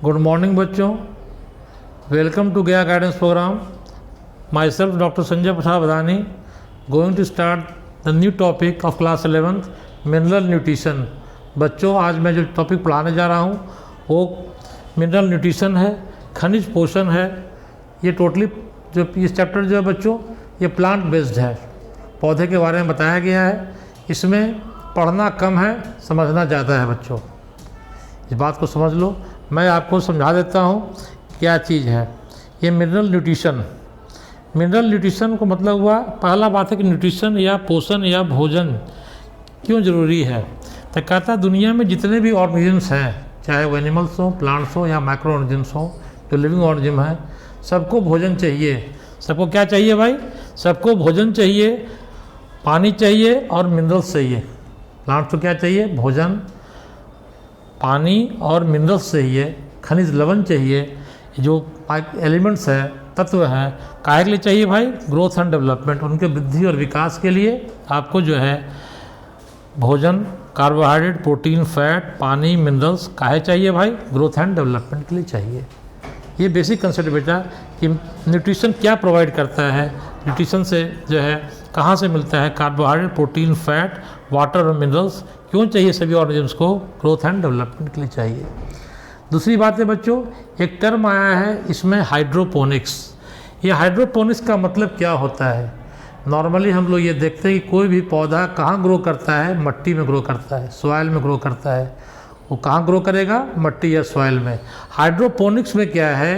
Good morning बच्चों, welcome to Gaya guidance program. Myself doctor Sanjay Prasad Badani going to start the new topic of class 11th mineral nutrition. बच्चों, आज मैं जो topic पढ़ाने जा रहा हूँ वो मिनरल न्यूट्रिशन है, खनिज पोषण है। ये टोटली जो इस चैप्टर जो है बच्चों ये प्लांट बेस्ड है, पौधे के बारे में बताया गया है। इसमें पढ़ना कम है, समझना ज़्यादा है बच्चों, इस बात को समझ लो। मैं आपको समझा देता हूँ क्या चीज़ है ये मिनरल न्यूट्रिशन। मिनरल न्यूट्रिशन को मतलब हुआ, पहला बात है कि न्यूट्रिशन या पोषण या भोजन क्यों ज़रूरी है। तो कहता दुनिया में जितने भी ऑर्गेनिजम्स हैं, चाहे वो एनिमल्स हो, प्लांट्स हो या माइक्रो ऑर्गेनिजम्स हो, जो लिविंग ऑर्गेनिज्म है, सबको भोजन चाहिए। सबको क्या चाहिए भाई? सबको भोजन चाहिए, पानी चाहिए और मिनरल्स चाहिए। प्लांट्स को क्या चाहिए? भोजन, पानी और मिनरल्स चाहिए, खनिज लवण चाहिए। जो एलिमेंट्स हैं, तत्व हैं, काहे के लिए चाहिए भाई? ग्रोथ एंड डेवलपमेंट, उनके वृद्धि और विकास के लिए आपको जो है भोजन, कार्बोहाइड्रेट, प्रोटीन, फैट, पानी, मिनरल्स काहे चाहिए भाई? ग्रोथ एंड डेवलपमेंट के लिए चाहिए। ये बेसिक कंसेप्ट बेटा कि न्यूट्रिशन क्या प्रोवाइड करता है, न्यूट्रिशन से जो है कहाँ से मिलता है कार्बोहाइड्रेट, प्रोटीन, फैट, वाटर और मिनरल्स क्यों चाहिए सभी ऑर्गेनिजम्स को? ग्रोथ एंड डेवलपमेंट के लिए चाहिए। दूसरी बात है बच्चों, एक टर्म आया है इसमें हाइड्रोपोनिक्स। ये हाइड्रोपोनिक्स का मतलब क्या होता है? नॉर्मली हम लोग ये देखते हैं कि कोई भी पौधा कहाँ ग्रो करता है? मट्टी में ग्रो करता है, सॉइल में ग्रो करता है। वो कहाँ ग्रो करेगा? मट्टी या सॉइल में। हाइड्रोपोनिक्स में क्या है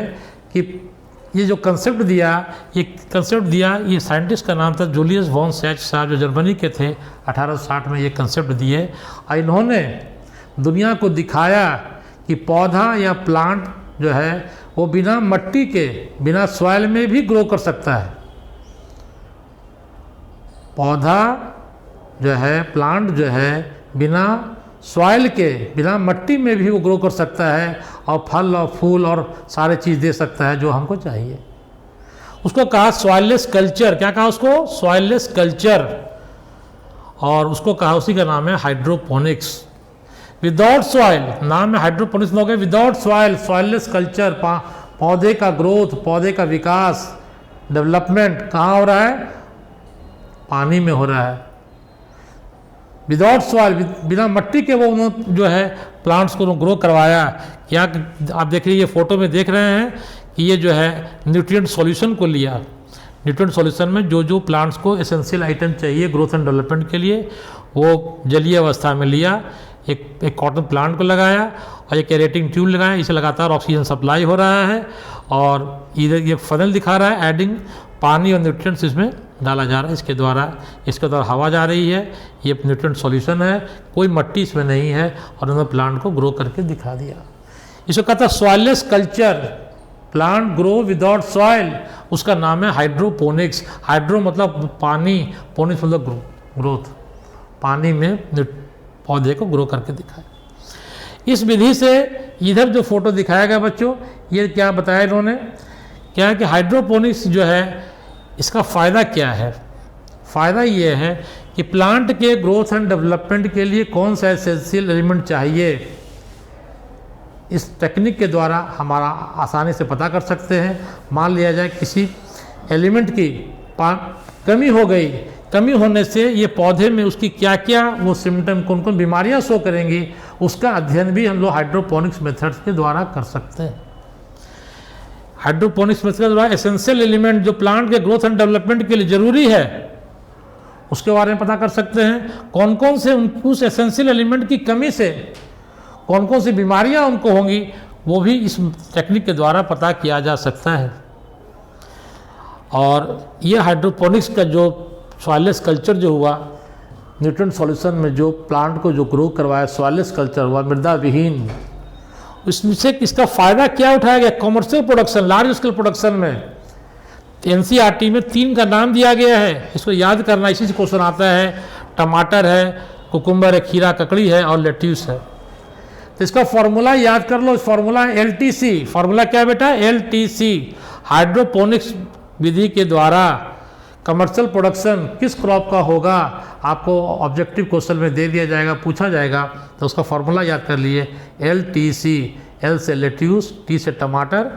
कि ये जो कंसेप्ट दिया, ये साइंटिस्ट का नाम था जूलियस वॉन सैच साहब, जो जर्मनी के थे। 1860 में ये कंसेप्ट दिए और इन्होंने दुनिया को दिखाया कि पौधा या प्लांट जो है वो बिना मट्टी के, बिना सॉइल में भी ग्रो कर सकता है। पौधा जो है, प्लांट जो है, बिना सॉइल के, बिना मट्टी में भी वो ग्रो कर सकता है और फल और फूल और सारे चीज़ दे सकता है जो हमको चाहिए। उसको कहा सॉइललेस कल्चर। क्या कहा उसको? Soilless culture. और उसको कहा, उसी का नाम है हाइड्रोपोनिक्स। विदाउट सॉइल, नाम है हाइड्रोपोनिक्स हो गया, विदाउट सॉइल, सॉइललेस कल्चर। पौधे का ग्रोथ, पौधे का विकास, डेवलपमेंट कहाँ हो रहा है? पानी में हो रहा है। विदाउट सॉइल, बिना मट्टी के वो जो है प्लांट्स को ग्रो करवाया। क्या आप देख रहे, ये फोटो में देख रहे हैं कि ये जो है न्यूट्रिएंट सॉल्यूशन को लिया। न्यूट्रिएंट सॉल्यूशन में जो जो प्लांट्स को एसेंशियल आइटम चाहिए ग्रोथ एंड डेवलपमेंट के लिए, वो जलीय अवस्था में लिया। एक कॉटन प्लांट को लगाया और एक एरेटिंग ट्यूब लगाया, इसे लगातार ऑक्सीजन सप्लाई हो रहा है। और इधर ये फनल दिखा रहा है, एडिंग पानी और न्यूट्रिएंट्स इसमें डाला जा रहा है। इसके द्वारा हवा जा रही है। ये न्यूट्रिएंट सॉल्यूशन है, कोई मट्टी इसमें नहीं है और उन्होंने प्लांट को ग्रो करके दिखा दिया। इसको कहता है soilless culture, plant grow without soil. उसका नाम है हाइड्रोपोनिक्स। हाइड्रो मतलब पानी, पोनिक्स मतलब ग्रोथ, पानी में पौधे को ग्रो करके दिखाए। इस विधि से इधर जो फोटो दिखाया गया बच्चों, ये क्या बताया इन्होंने, क्या है कि हाइड्रोपोनिक्स जो है इसका फ़ायदा क्या है? फ़ायदा ये है कि प्लांट के ग्रोथ एंड डेवलपमेंट के लिए कौन सा एसेंशियल एलिमेंट चाहिए, इस टेक्निक के द्वारा हमारा आसानी से पता कर सकते हैं। मान लिया जाए किसी एलिमेंट की कमी हो गई, कमी होने से ये पौधे में उसकी क्या क्या वो सिम्टम, कौन कौन बीमारियां शो करेंगी, उसका अध्ययन भी हम लोग हाइड्रोपोनिक्स मेथड्स के द्वारा कर सकते हैं। हाइड्रोपोनिक्स मेथड के द्वारा एसेंशियल एलिमेंट जो प्लांट के ग्रोथ एंड डेवलपमेंट के लिए ज़रूरी है, उसके बारे में पता कर सकते हैं। कौन कौन से उस एसेंशियल एलिमेंट की कमी से कौन कौन सी बीमारियां उनको होंगी, वो भी इस टेक्निक के द्वारा पता किया जा सकता है। और ये हाइड्रोपोनिक्स का जो सॉइललेस कल्चर जो हुआ, न्यूट्रिएंट सॉल्यूशन में जो प्लांट को जो ग्रो करवाया, सॉइललेस कल्चर हुआ, मृदा विहीन, इससे इसका फ़ायदा क्या उठाया गया? Commercial production, large scale production में। एनसीईआरटी में 3 का नाम दिया गया है, इसको याद करना, इसी से क्वेश्चन आता है। टमाटर है, कुकुम्बर है, खीरा ककड़ी है और लेट्यूस है। तो इसका फॉर्मूला याद कर लो, फॉर्मूला है LTC। फॉर्मूला क्या है बेटा? LTC। हाइड्रोपोनिक्स विधि के द्वारा कमर्शियल प्रोडक्शन किस क्रॉप का होगा, आपको ऑब्जेक्टिव क्वेश्चन में दे दिया जाएगा, पूछा जाएगा, तो उसका फॉर्मूला याद कर लिए LTC। L से लेट्यूस, T से टमाटर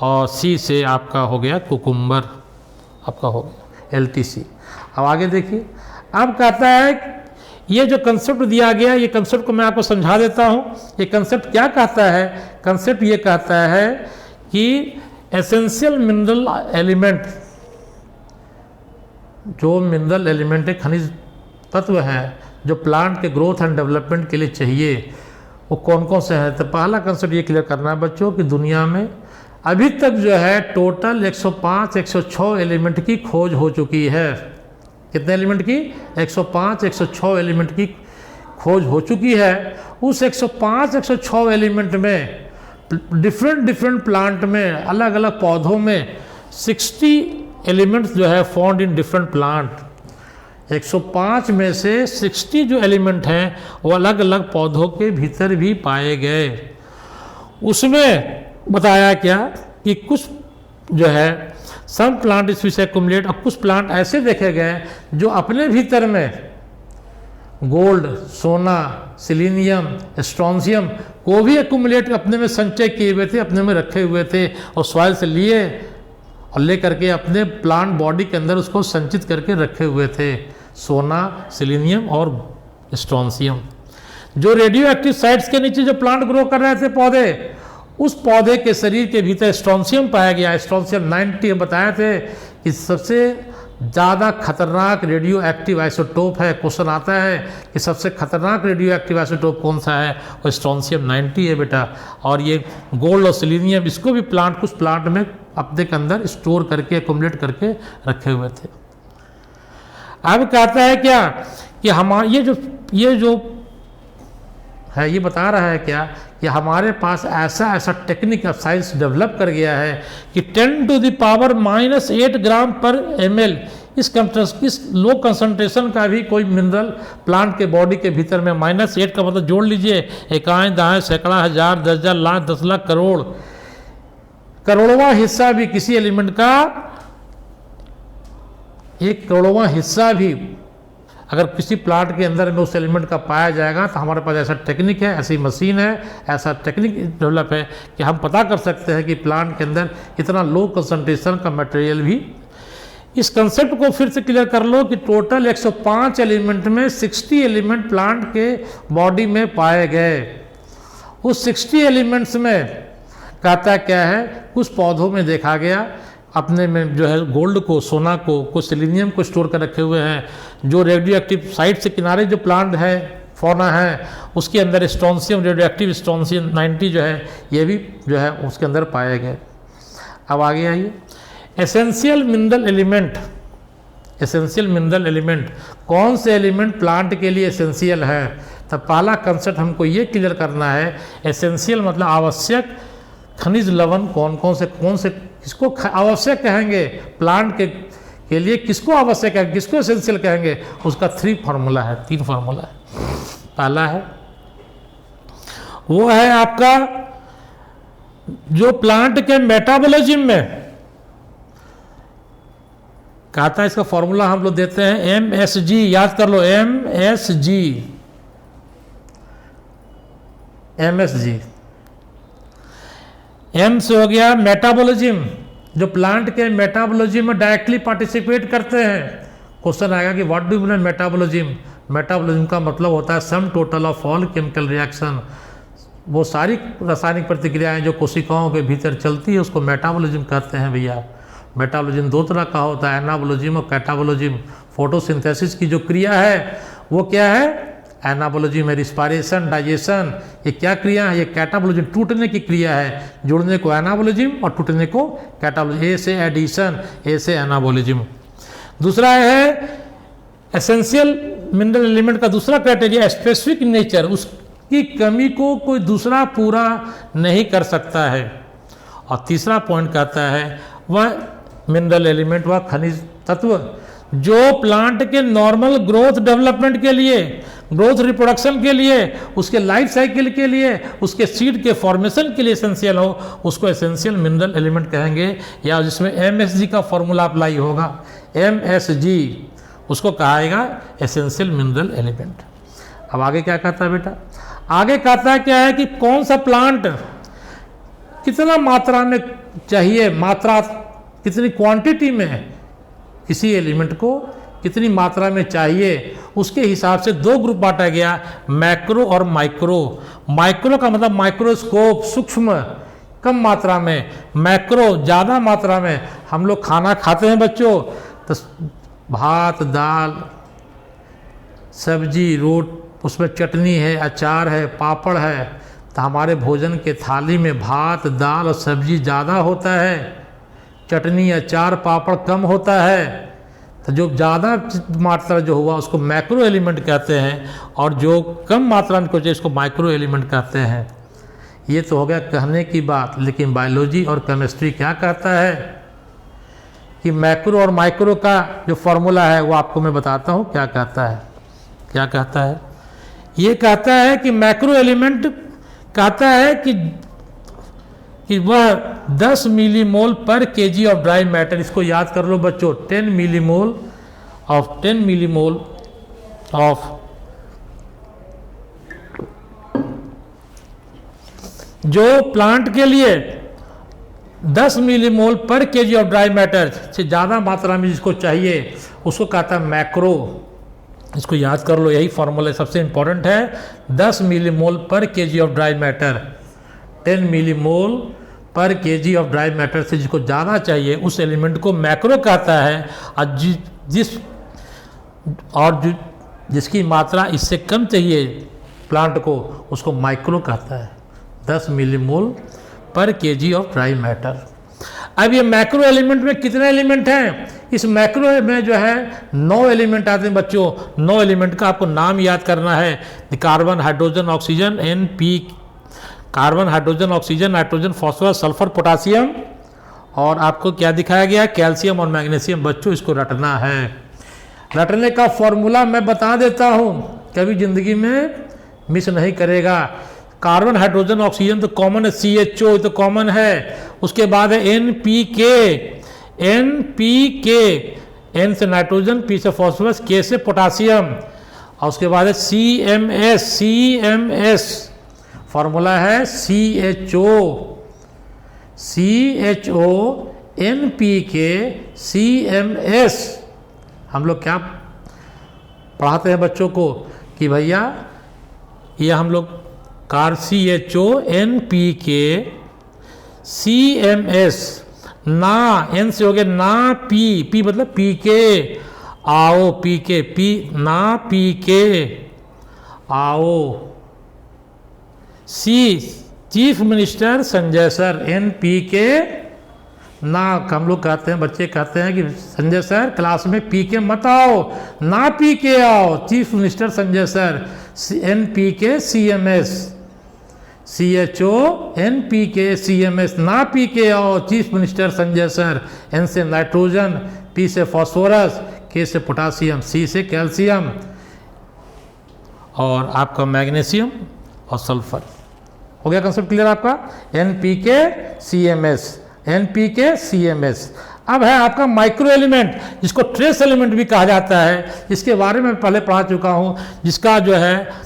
और C से आपका हो गया कुकुम्बर, आपका हो गया LTC। अब आगे देखिए, अब कहता है ये जो कंसेप्ट दिया गया, ये कंसेप्ट को मैं आपको समझा देता हूँ। ये कंसेप्ट क्या कहता है? कंसेप्ट ये कहता है कि एसेंशियल मिनरल एलिमेंट, जो मिनरल एलिमेंट है, खनिज तत्व हैं जो प्लांट के ग्रोथ एंड डेवलपमेंट के लिए चाहिए, वो कौन कौन से हैं। तो पहला कंसेप्ट ये क्लियर करना है बच्चों कि दुनिया में अभी तक जो है टोटल 105-106 एलिमेंट की खोज हो चुकी है। कितने एलिमेंट की? 105-106 एलिमेंट की खोज हो चुकी है। उस 105-106 एलिमेंट में डिफरेंट प्लांट में, अलग अलग पौधों में 60 एलिमेंट्स जो है फाउंड इन डिफरेंट प्लांट। 105 में से 60 जो एलिमेंट हैं वो अलग अलग पौधों के भीतर भी पाए गए। उसमें बताया क्या कि कुछ जो है सम प्लांट स्पीशीज एक्युमुलेट, अब कुछ प्लांट ऐसे देखे गए जो अपने भीतर में गोल्ड, सोना, सिलीनियम, स्ट्रॉन्शियम को भी एक्युमुलेट अपने में संचय किए हुए थे, अपने में रखे हुए थे और सॉइल से लिए और ले करके अपने प्लांट बॉडी के अंदर उसको संचित करके रखे हुए थे, सोना, सिलीनियम और स्ट्रॉन्शियम। जो रेडियो एक्टिव साइट्स के नीचे जो प्लांट ग्रो कर रहे थे पौधे, उस पौधे के शरीर के भीतर स्ट्रॉन्शियम पाया गया। स्ट्रॉन्शियम 90 हम बताए थे कि सबसे ज़्यादा खतरनाक रेडियो एक्टिव आइसोटोप है। क्वेश्चन आता है कि सबसे खतरनाक रेडियो एक्टिव आइसोटोप कौन सा है? वो स्ट्रॉन्शियम 90 है बेटा। और ये गोल्ड और सिलीनियम, इसको भी प्लांट कुछ प्लांट में अपने के अंदर स्टोर करके एक्युमुलेट करके रखे हुए थे। अब कहता है क्या कि हमारा ये जो है ये बता रहा है क्या कि हमारे पास ऐसा टेक्निक ऑफ साइंस डेवलप कर गया है कि 10⁻⁻8 ग्राम पर ml इस लो कंसंट्रेशन का भी कोई मिनरल प्लांट के बॉडी के भीतर में -8 का मतलब जोड़ लीजिए, इकाई दाएं सैकड़ा हजार 10,000 लाख 10 लाख करोड़, करोड़वां हिस्सा भी किसी एलिमेंट का 1 करोड़वां हिस्सा भी अगर किसी प्लांट के अंदर में उस एलिमेंट का पाया जाएगा तो हमारे पास ऐसा टेक्निक है, ऐसी मशीन है, ऐसा टेक्निक डेवलप है कि हम पता कर सकते हैं कि प्लांट के अंदर इतना लो कंसंट्रेशन का मटेरियल भी। इस कंसेप्ट को फिर से क्लियर कर लो कि टोटल 105 एलिमेंट में 60 एलिमेंट प्लांट के बॉडी में पाए गए। उस 60 एलिमेंट्स में कहता क्या है, कुछ पौधों में देखा गया अपने में जो है गोल्ड को, सोना को, कुछ सिलीनियम को स्टोर कर रखे हुए हैं। जो रेडियो एक्टिव साइट से किनारे जो प्लांट है, फौना है, उसके अंदर स्ट्रॉन्शियम, रेडियो एक्टिव स्ट्रॉन्शियम 90 जो है ये भी जो है उसके अंदर पाए गए। अब आगे आइए, essential mineral element. Essential mineral element कौन से एलिमेंट प्लांट के लिए एसेंशियल है? तब पहला कंसेप्ट हमको ये क्लियर करना है, एसेंशियल मतलब आवश्यक खनिज लवण कौन से किसको आवश्यक कहेंगे प्लांट के लिए, किसको आवश्यक है, किसको एसेंशियल कहेंगे? उसका 3 फार्मूला है, 3 फार्मूला है। पहला है वो है आपका जो प्लांट के मेटाबॉलिज्म में कहता है, इसका फॉर्मूला हम लोग देते हैं MSG, याद कर लो MSG। M से हो गया मेटाबॉलिज्म, जो प्लांट के मेटाबॉलिज्म में डायरेक्टली पार्टिसिपेट करते हैं। क्वेश्चन आएगा कि what do mean metabolism? Metabolism का मतलब होता है sum total of all chemical reaction. वो सारी रासायनिक प्रतिक्रियाएं जो कोशिकाओं के भीतर चलती है उसको मेटाबॉलिज्म कहते हैं भैया। मेटाबॉलिज्म 2 तरह का होता है, एनाबॉलिज्म और कैटाबॉलिज्म। फोटोसिंथेसिस की जो क्रिया है वो क्या है? एनाबॉलिज्म है, रिस्पायरेशन, डाइजेशन, ये क्या क्रिया है? ये कैटाबॉलिज्म टूटने की क्रिया है। जुड़ने को एनाबॉलिज्म और टूटने को कैटाबॉलिज्म। ए से एडिशन, ए से एनाबॉलिज्म। दूसरा है एसेंशियल मिनरल एलिमेंट का दूसरा क्राइटेरिया स्पेसिफिक नेचर, उसकी कमी को कोई दूसरा पूरा नहीं कर सकता है। और तीसरा पॉइंट कहता है वह मिनरल एलिमेंट, वह खनिज तत्व जो प्लांट के नॉर्मल ग्रोथ डेवलपमेंट के लिए, ग्रोथ रिप्रोडक्शन के लिए, उसके लाइफ साइकिल के लिए, उसके सीड के फॉर्मेशन के लिए एसेंशियल हो, उसको एसेंशियल मिनरल एलिमेंट कहेंगे। या जिसमें MSG का फॉर्मूला अप्लाई होगा, MSG, उसको कहाएगा एसेंशियल मिनरल एलिमेंट। अब आगे क्या कहता है बेटा? आगे कहता है क्या है कि कौन सा प्लांट कितना मात्रा में चाहिए, मात्रा कितनी क्वांटिटी में किसी एलिमेंट को कितनी मात्रा में चाहिए, उसके हिसाब से दो ग्रुप बांटा गया, मैक्रो और माइक्रो। माइक्रो का मतलब माइक्रोस्कोप, सूक्ष्म, कम मात्रा में, मैक्रो ज़्यादा मात्रा में। हम लोग खाना खाते हैं बच्चों, तो भात, दाल, सब्जी, रोट, उसमें चटनी है, अचार है, पापड़ है, तो हमारे भोजन के थाली में भात, दाल और सब्जी ज़्यादा होता है, चटनी, अचार, पापड़ कम होता है। तो जो ज़्यादा मात्रा जो हुआ उसको मैक्रो एलिमेंट कहते हैं, और जो कम मात्रा में कुछ इसको माइक्रो एलिमेंट कहते हैं। ये तो हो गया कहने की बात, लेकिन बायोलॉजी और केमिस्ट्री क्या कहता है कि मैक्रो और माइक्रो का जो फॉर्मूला है वो आपको मैं बताता हूँ क्या कहता है। क्या कहता है? ये कहता है कि मैक्रो एलिमेंट कहता है कि वह 10 मिलीमोल पर केजी ऑफ ड्राई मैटर, इसको याद कर लो बच्चों, 10 मिलीमोल ऑफ जो प्लांट के लिए 10 मिलीमोल पर केजी ऑफ ड्राई मैटर से ज़्यादा मात्रा में जिसको चाहिए उसको कहता है मैक्रो। इसको याद कर लो, यही फॉर्मूला सबसे इंपॉर्टेंट है। 10 मिलीमोल पर KG of dry matter, 10 millimole पर केजी ऑफ ड्राई मैटर से जिसको ज़्यादा चाहिए उस एलिमेंट को मैक्रो कहता है, और जिसकी मात्रा इससे कम चाहिए प्लांट को उसको माइक्रो कहता है। 10 मिलीमोल पर केजी ऑफ ड्राई मैटर। अब ये मैक्रो एलिमेंट में कितने एलिमेंट हैं? इस मैक्रो में जो है 9 एलिमेंट आते हैं बच्चों। 9 एलिमेंट का आपको नाम याद करना है। Carbon, hydrogen, oxygen, NP, carbon, hydrogen, oxygen, nitrogen, phosphorus, sulphur, potassium, और आपको क्या दिखाया गया? कैल्शियम और मैग्नीशियम। बच्चों इसको रटना है। रटने का फॉर्मूला मैं बता देता हूँ, कभी जिंदगी में मिस नहीं करेगा। कार्बन, हाइड्रोजन, ऑक्सीजन तो कॉमन है, CHO तो कॉमन है। उसके बाद है NPK, N से नाइट्रोजन, P से फॉस्फोरस, K से पोटासियम, और उसके बाद है CMS। फॉर्मूला है CHO, NPK, CMS। हम लोग क्या पढ़ाते हैं बच्चों को कि भैया ये हम लोग CHO, NPK, CMS, ना N से हो गया ना P मतलब PK, आओ PK, ना PK, आओ। Chief minister Sanjay sir, NPK, ना हम लोग कहते हैं, बच्चे कहते हैं कि संजय सर क्लास में PK मत आओ, ना PK आओ। Chief minister Sanjay sir, NPK, CMS, CHO, NPK, CMS, ना PK आओ। Chief minister Sanjay sir, N से नाइट्रोजन, P से फॉस्फोरस, K से पोटासियम, C से कैल्शियम, और आपका मैग्नीशियम और सल्फर। हो गया कंसेप्ट क्लियर आपका? NPK, CMS, NPK, CMS। अब है आपका माइक्रो एलिमेंट, जिसको ट्रेस एलिमेंट भी कहा जाता है। इसके बारे में पहले पढ़ा चुका हूँ, जिसका जो है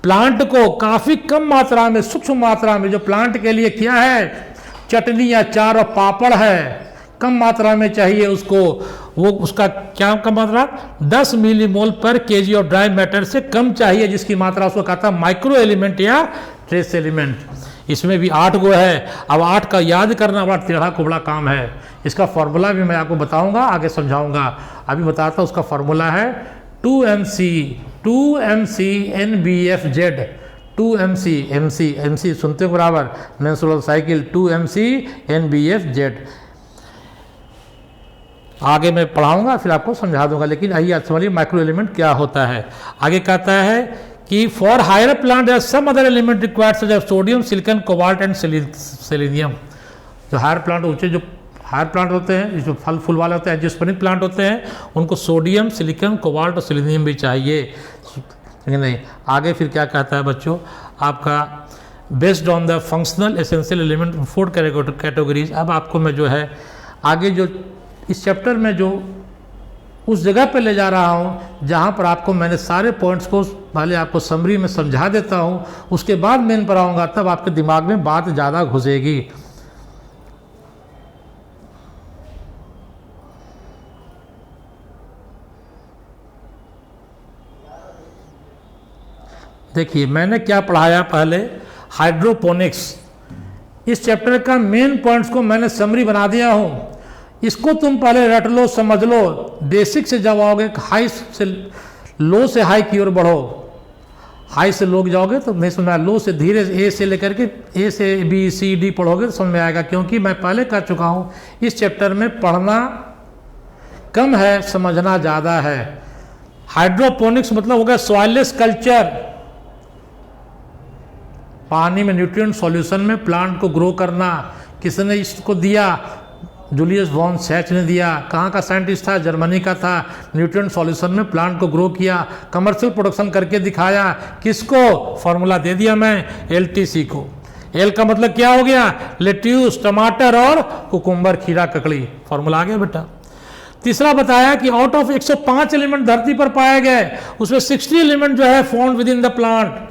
प्लांट को काफ़ी कम मात्रा में, सूक्ष्म मात्रा में, जो प्लांट के लिए क्या है, चटनी, अचार और पापड़ है, कम मात्रा में चाहिए उसको, वो उसका क्या कम मात्रा? 10 मिलीमोल पर केजी ऑफ ड्राई मैटर से कम चाहिए, जिसकी मात्रा उसको कहता है माइक्रो एलिमेंट या ट्रेस एलिमेंट। इसमें भी 8 गो है। अब 8 का याद करना बड़ा टेढ़ा कुबड़ा काम है। इसका फॉर्मूला भी मैं आपको बताऊंगा, आगे समझाऊंगा। अभी बताता हूँ। उसका फॉर्मूला है 2MC NBFZ। 2MC सुनते हो बराबर, मेंस्ट्रुअल साइकिल, 2MC NBFZ। आगे मैं पढ़ाऊंगा, फिर आपको समझा दूंगा, लेकिन आइए आज समझिए माइक्रो एलिमेंट क्या होता है। आगे कहता है कि for higher plant there some other element required such as sodium, silicon, cobalt and selenium. जो हायर प्लांट, ऊंचे जो हायर प्लांट होते हैं, जो फल फूल वाले होते हैं, एंजियोस्पर्मिक प्लांट होते हैं, उनको सोडियम, सिलिकॉन, कोबाल्ट और सेलेनियम भी चाहिए। नहीं, आगे फिर क्या कहता है बच्चों आपका, based on the functional essential element 4 categories. अब आपको मैं जो है आगे जो इस चैप्टर में जो उस जगह पे ले जा रहा हूँ जहाँ पर आपको मैंने सारे पॉइंट्स को पहले आपको समरी में समझा देता हूँ, उसके बाद मेन पर आऊँगा, तब आपके दिमाग में बात ज़्यादा घुसेगी। देखिए मैंने क्या पढ़ाया पहले, हाइड्रोपोनिक्स। इस चैप्टर का मेन पॉइंट्स को मैंने समरी बना दिया हूँ, इसको तुम पहले रट लो, समझ लो। बेसिक से जब आओगे हाई से लो से हाई की ओर बढ़ो, हाई से लो जाओगे तो नहीं समझ में, लो से धीरे ए से लेकर के ए से बी सी डी पढ़ोगे तो समझ में आएगा, क्योंकि मैं पहले कह चुका हूँ इस चैप्टर में पढ़ना कम है, समझना ज़्यादा है। हाइड्रोपोनिक्स मतलब हो गया सॉइललेस कल्चर, पानी में न्यूट्रिएंट सॉल्यूशन में प्लांट को ग्रो करना। किसने इसको दिया? जूलियस वॉन सैच ने दिया। कहाँ का साइंटिस्ट था? जर्मनी का था। न्यूट्रिएंट सॉल्यूशन में प्लांट को ग्रो किया, कमर्शियल प्रोडक्शन करके दिखाया। किसको? फॉर्मूला दे दिया मैं, LTC को। एल का मतलब क्या हो गया? लेट्यूस, टमाटर और कुकुम्बर, खीरा, ककड़ी। फॉर्मूला आ गया बेटा। तीसरा बताया कि आउट ऑफ 105 एलिमेंट धरती पर पाए गए, उसमें 60 एलिमेंट जो है found with in the plant.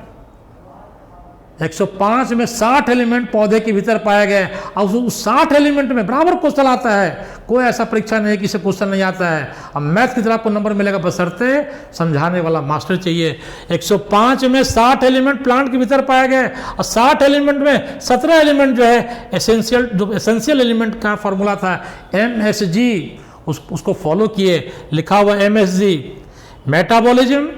105 में 60 एलिमेंट पौधे के भीतर पाए गए। और उस 60 एलिमेंट में बराबर क्वेश्चन आता है, कोई ऐसा परीक्षा नहीं है कि इसे क्वेश्चन नहीं आता है। अब मैथ की तरह आपको नंबर मिलेगा, बशर्ते समझाने वाला मास्टर चाहिए। 105 में 60 एलिमेंट प्लांट के भीतर पाए गए, और 60 एलिमेंट में 17 एलिमेंट जो है एसेंशियल, जो एसेंशियल एलिमेंट का फॉर्मूला था MSG, उसको फॉलो किए। लिखा हुआ MSG, मेटाबॉलिज्म,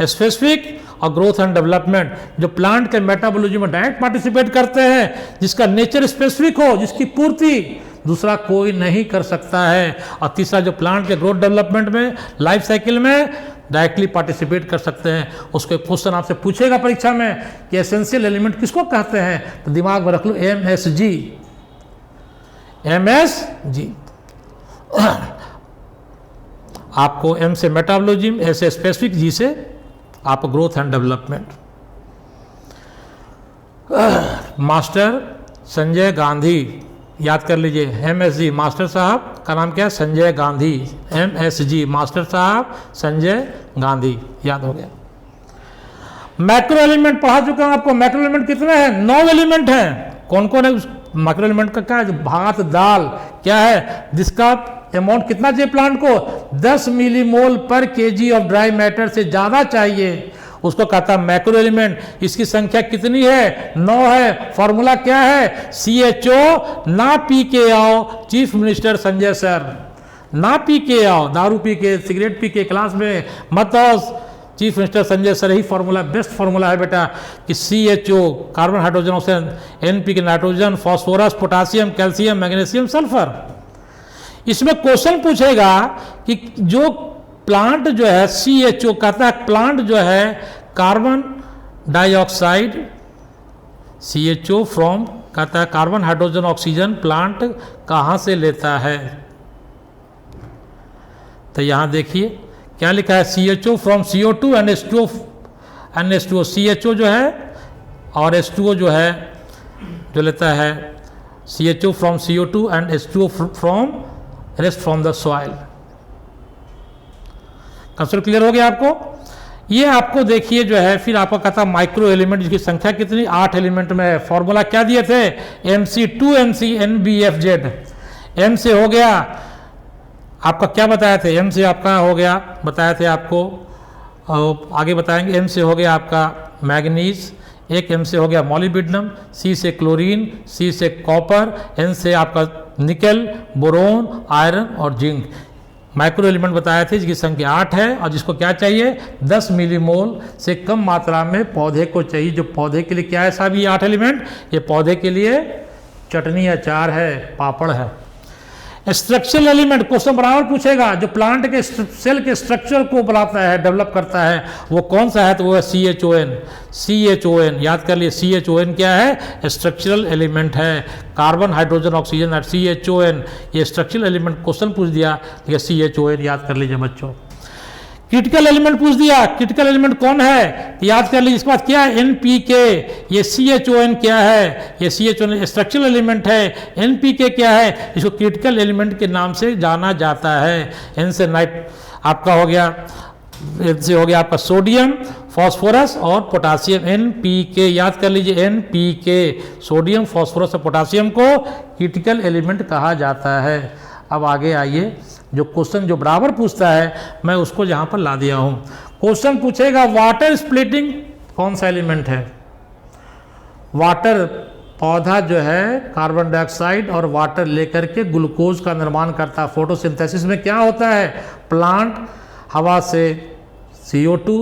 स्पेसिफिक और ग्रोथ एंड डेवलपमेंट। जो प्लांट के मेटाबॉलिज्म में डायरेक्ट पार्टिसिपेट करते हैं, जिसका नेचर स्पेसिफिक हो, जिसकी पूर्ति दूसरा कोई नहीं कर सकता है। और तीसरा जो प्लांट के ग्रोथ डेवलपमेंट में, लाइफ साइकिल में डायरेक्टली पार्टिसिपेट कर सकते हैं। उसको क्वेश्चन आपसे पूछेगा परीक्षा में कि एसेंशियल एलिमेंट किसको कहते हैं, तो दिमाग में रख लो MSG। आपको M से मेटाबॉलिज्म, S से स्पेसिफिक, G से आप growth and development. Master Sanjay Gandhi, याद कर लीजिए। MSG मास्टर साहब का नाम क्या है? संजय गांधी। MSG मास्टर साहब संजय गांधी, याद हो गया। मैक्रो एलिमेंट पढ़ा चुका हूं आपको। मैक्रो एलिमेंट कितने हैं? 9 एलिमेंट हैं। कौन कौन है? मैक्रो एलिमेंट का क्या है? भात, दाल क्या है, जिसका अमाउंट कितना चाहिए प्लांट को? 10 मिलीमोल पर केजी ऑफ ड्राई मैटर से ज़्यादा चाहिए, उसको कहता है मैक्रो एलिमेंट। इसकी संख्या कितनी है? 9 है। फॉर्मूला क्या है? CHO। ना पी के आओ चीफ मिनिस्टर संजय सर, ना पी के आओ, दारू पी के, सिगरेट पी के क्लास में मत आओ, चीफ मिनिस्टर संजय सर। ही फॉर्मूला बेस्ट फॉर्मूला है बेटा कि CHO carbon, hydrogen, oxygen, NPK nitrogen, phosphorus, potassium, calcium, magnesium, sulphur. इसमें क्वेश्चन पूछेगा कि जो प्लांट जो है CHO कहता है, प्लांट जो है कार्बन डाइऑक्साइड, CHO फ्रॉम, कहता है कार्बन, हाइड्रोजन, ऑक्सीजन प्लांट कहाँ से लेता है? तो यहाँ देखिए क्या लिखा है? CHO from CO2 and H2O। CHO जो है और H2O जो है, जो लेता है CHO from CO2 and H2O from rest from the soil. Concept clear हो गया आपको? ये आपको देखिए जो है, फिर आपको कहता है माइक्रो एलिमेंट, जिसकी संख्या कितनी? 8 एलिमेंट में है। फॉर्मूला क्या दिए थे? MC2MC NBFZ। M से हो गया आपका, क्या बताया थे? M से आपका हो गया, बताया थे आपको, आगे बताएंगे। M से हो गया आपका मैग्नीज, एक M से हो गया मॉलिब्डेनम, C से क्लोरीन, C से कॉपर, N से आपका निकल, बोरोन, आयरन और जिंक। माइक्रो एलिमेंट बताए थे जिसकी संख्या 8 है, और जिसको क्या चाहिए? 10 मिलीमोल से कम मात्रा में पौधे को चाहिए। जो पौधे के लिए क्या है साहब ये 8 एलिमेंट? ये पौधे के लिए चटनी, अचार है, पापड़ है। स्ट्रक्चरल एलिमेंट क्वेश्चन बराबर पूछेगा, जो प्लांट के सेल के स्ट्रक्चर को बनाता है, डेवलप करता है, वो कौन सा है? तो वो है CHON। याद कर लिए CHON क्या है? स्ट्रक्चरल एलिमेंट है। कार्बन, हाइड्रोजन, ऑक्सीजन और CHON, ये स्ट्रक्चरल एलिमेंट क्वेश्चन पूछ दिया, ये CHON याद कर लीजिए बच्चों। क्रिटिकल एलिमेंट पूछ दिया, क्रिटिकल एलिमेंट कौन है? तो याद कर लीजिए। इसके बाद क्या है? NPK। ये CHON क्या है? ये CHON स्ट्रक्चरल एलिमेंट है। NPK क्या है? इसको क्रिटिकल एलिमेंट के नाम से जाना जाता है। N से नाइट आपका हो गया, N से हो गया आपका सोडियम, फॉस्फोरस और पोटासियम। NPK याद कर लीजिए, NPK सोडियम, फॉस्फोरस और पोटासियम को क्रिटिकल एलिमेंट कहा जाता है। अब आगे आइए, जो क्वेश्चन जो बराबर पूछता है मैं उसको यहाँ पर ला दिया हूँ। क्वेश्चन पूछेगा वाटर स्प्लिटिंग कौन सा एलिमेंट है? वाटर। पौधा जो है कार्बन डाइऑक्साइड और वाटर लेकर के ग्लूकोज का निर्माण करता है। फोटोसिंथेसिस में क्या होता है? प्लांट हवा से CO2